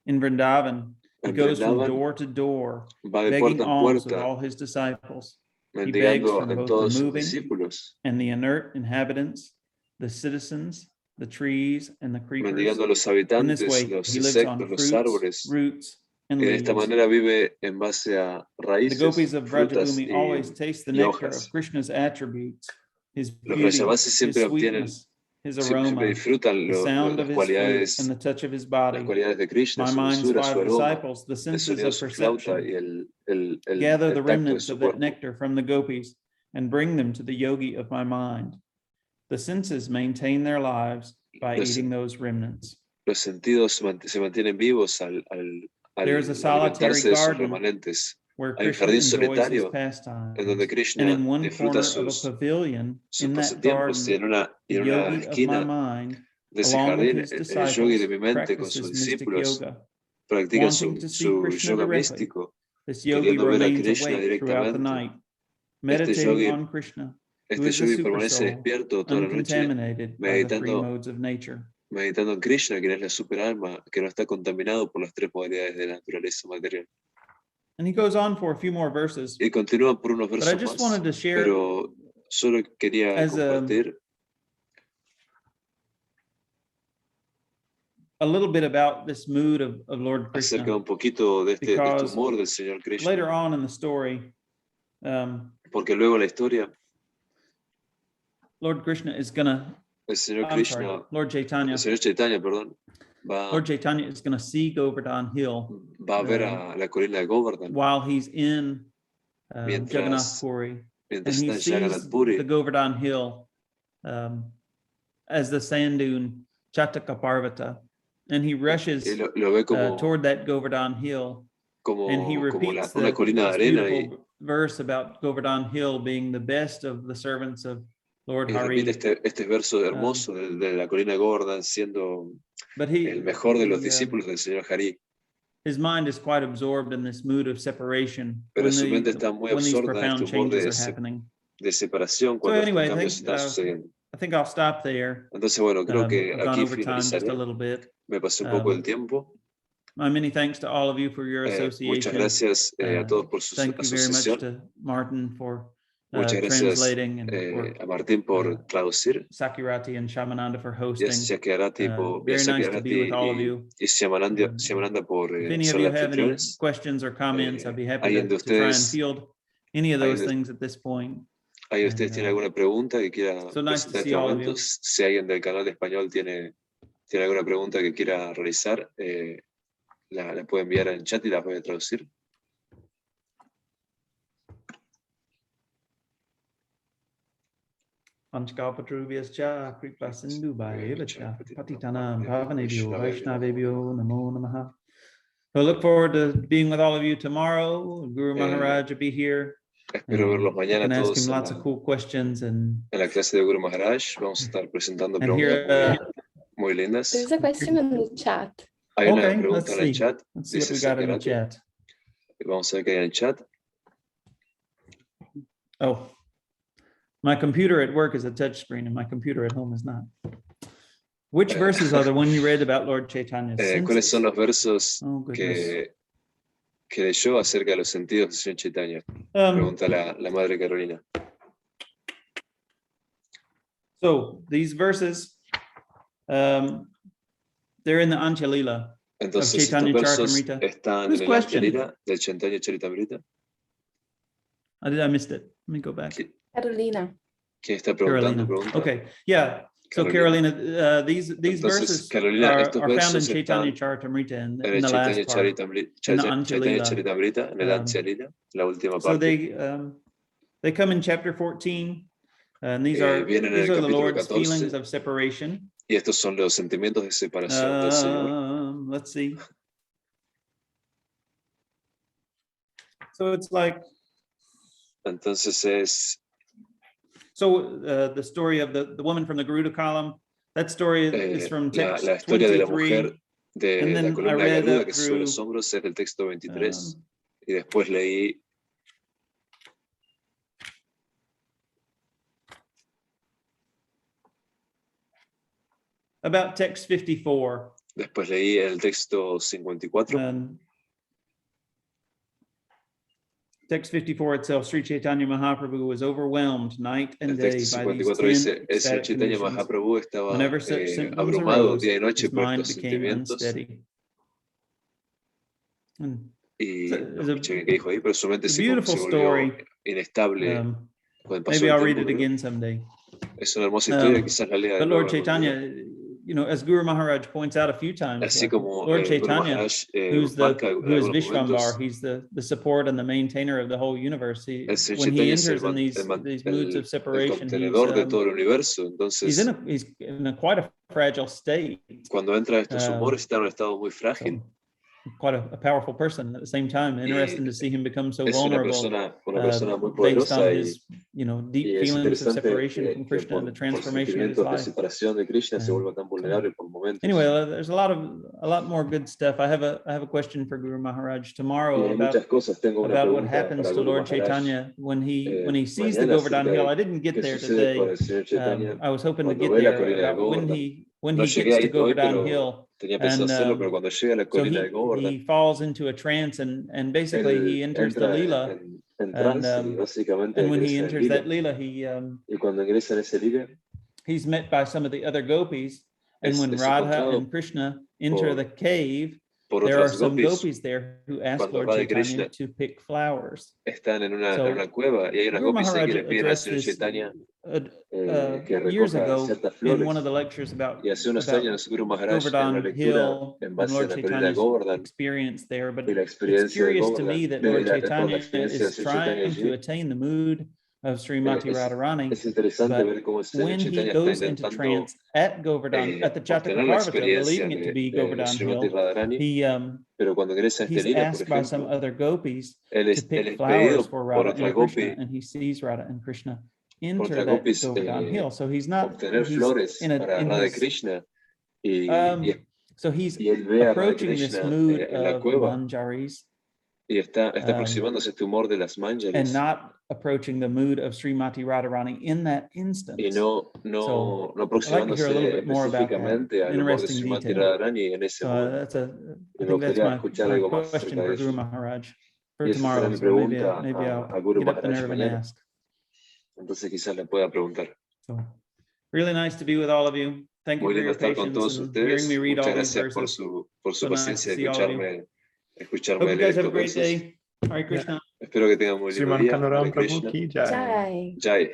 In Vrindavan, he goes from door to door, begging alms of all his disciples. He begs from both the moving and the inert inhabitants, the citizens, the trees, and the creepers. Mendigando a los In habitantes, this way, los he lives insectos, on los fruits, árboles, roots, and y de esta leaves. manera vive en base a The raíces, gopis of frutas Vrajabhumi always taste the nectar hojas. of Krishna's attributes, his Los beauty, Vrajavasis his siempre obtienen, sweetness, his siempre aroma, disfrutan the sound las of his flute, cualidades, and the touch of his las body. cualidades de Krishna, My su mind's dulzura, su 5 aroma, disciples, the el senses sonido de of su flauta perception, y gather the el tacto de remnants su of that cuerpo. nectar from the gopis and bring them to the yogi of my mind. The senses maintain their lives by eating those remnants. Los sentidos se mantienen vivos al There is a solitary alimentarse de esos garden remanentes. where Hay un Krishna jardín enjoys his solitario pastimes, en donde and Krishna in one disfruta corner of a pavilion sus in that pasatiempos y garden, y the en una yogi of my esquina mind, de ese along with jardín, his el yogi de disciples, mi mente con sus practices mystic discípulos yoga. practica Wanting to see su Krishna yoga directly, místico, this yogi queriendo ver a remains Krishna awake throughout the directamente. night, meditating on Krishna, who is the Permanece supersoul, despierto toda la noche, uncontaminated by the three meditando, modes of nature. meditando en Krishna, quien es la superalma, que no está contaminado por las tres modalidades de la naturaleza material. And he goes on for a few more verses. Y continúa por unos But I versos just más, wanted to share pero solo quería as compartir a little bit about this mood of Lord acerca Krishna, un poquito de este because humor del Señor Krishna, later on in the story, porque luego en la historia Lord Krishna is gonna, el Señor I'm sorry, Krishna, Lord Chaitanya, el Señor Chaitanya, perdón, Lord Chaitanya is gonna see Govardhana Hill va a ver a la colina de Govardhana while he's in mientras Jagannath Puri, and está he en sees Jagannath Puri. the Govardhana Hill as the sand dune Chataka Parvata, and he rushes Lo ve como, toward that Govardhana Hill, and he repeats una colina de arena beautiful verse about Govardhana Hill being the best of the servants of Lord y Hari. repite este verso hermoso de la colina de Govardhana siendo el mejor de los discípulos del Señor Hari. His mind is quite absorbed in this mood of separation Pero su mente está muy when these absorta en este profound humor changes are happening. de separación So cuando anyway, estos cambios están sucediendo. I think I'll stop there. Entonces, bueno, creo que I've gone aquí over time just a finalizaré. little bit. Me pasé un poco el tiempo. My many thanks to all of you for your association. Muchas gracias a todos por su Thank you very much asociación. to Martin for Muchas gracias translating and a Martín por traducir. Sakirati and Shamananda for hosting. Very nice to be with all of you. Y Shamananda por if any of ser you have any anfitriones. questions or comments, I'd be happy ¿Alguien de to try and ustedes- field any of those things at this point. ¿Alguien de ustedes tiene alguna pregunta que quiera so nice presentar en to see este all of momento? you. Si alguien del canal de español tiene alguna pregunta que quiera realizar, la puede enviar en chat y la voy a traducir. Anchkalpatrubhyascha kripa sindhubhayevach patitanam pavanebhyo vaishnavebhyo namo namaha. I look forward to being with all of you tomorrow. Guru Maharaj will be here. Espero verlos You mañana can ask todos him lots of cool questions en la clase de Guru Maharaj. Vamos a estar presentando and preguntas here. muy lindas. There's a question in the chat. Hay una Okay, pregunta en el chat. Let's see what we got in the chat. Vamos a ver qué hay en el chat. Oh, my computer at work is a touch screen and my computer at home is not. Which verses are the one you read about Lord Chaitanya's senses? ¿Cuáles son los versos Oh, que leyó acerca de los sentidos del Señor Chaitanya? Pregunta la madre Carolina. So these verses, they're in the Anchalila of Entonces, Chaitanya estos versos Charitamrita. están Whose en el question? Anchalila del Chaitanya Charitamrita. I missed it. Let me go back. Carolina. ¿Quién está preguntando? Carolina. Pregunta. Okay, yeah. So Carolina, these verses Carolina, are estos found in versos Chaitanya están Charitamrita en in el the last Chaitanya part. Chaitanya Charitamrita, en el Anchalila, la última So parte. they come in chapter 14, and these are Vienen en el the capítulo Lord's 14. feelings of separation. Y estos son los sentimientos de separación del Señor. Let's see. So it's like. Entonces es. So the story of the woman from the Garuda column, that story is from text la historia 23, de la mujer de la columna de Garuda que sube los hombros es del texto 23. Y después leí. About text 54. Después leí el texto 54. Text 54 itself, Sri Chaitanya Mahaprabhu was overwhelmed night and day by these 10 dice, el Sri ecstatic Chaitanya conditions. Mahaprabhu estaba Whenever such symptoms abrumado arose, día y noche his por mind estos became sentimientos. unsteady. Y no escuché bien qué dijo ahí, pero su mente se volvió inestable con el paso Maybe del I'll read tiempo. it again someday. Es una hermosa historia, quizás la lea de But nuevo Lord Chaitanya, you know, as Guru Maharaj points out a few times, así like como Lord Guru Chaitanya, Maharaj who is algunos Vishvambar, momentos, he's the support and the maintainer of the whole universe. When he Chaitanya enters in these moods of separation, de todo el universo. Entonces, he's in a quite a fragile state. Cuando entra a estos humores está en un estado muy frágil. Quite a powerful person at the same time. Interesting to see him become so vulnerable. Una persona muy based on poderosa his, deep feelings of separation from Krishna and the transformation of his life. De separación de Krishna se vuelva tan vulnerable por momentos. Anyway, there's a lot more good stuff. I have a question for Guru Maharaj tomorrow about what happens to Lord Chaitanya when he sees the Govardhana hill. I didn't get there today. I was hoping to get there when he gets to Govardhana hill. And so he falls into a trance and basically he enters the Lila. And when he enters that Lila, he's met by some of the other gopis. And when Radha and Krishna enter the cave, there are some gopis there who ask Lord Chaitanya to pick flowers. Están en una cueva y hay unas gopis que le piden al Señor Chaitanya years ago in one of the lectures about Govardhana Hill and Lord Chaitanya's experience there. But it's curious to me that Lord Chaitanya is trying to attain the mood of Srimati Radharani, but when he goes into trance at Govardhana, at the Jataka believing it to be Govardhana Hill, he's asked by some other gopis to pick flowers for Radha and Krishna, and he sees Radha and Krishna enter that Govardhana Hill. So he's not so he's approaching this mood of manjaris. Y está aproximándose este humor de las manjaris. And not approaching the mood of Srimati Radharani in that instance. Y no aproximándose específicamente al humor de Srimati Radharani en ese modo. I think that's my question for Guru Maharaj for tomorrow. So maybe I'll get up the nerve and ask. Entonces quizás le pueda preguntar. So, really nice to be with all of you. Thank you for your patience and hearing me read all these verses. Por su paciencia de escucharme Hope you guys have a great day. Hare Krishna. Espero que tengan muy lindo día. Jai. Jai.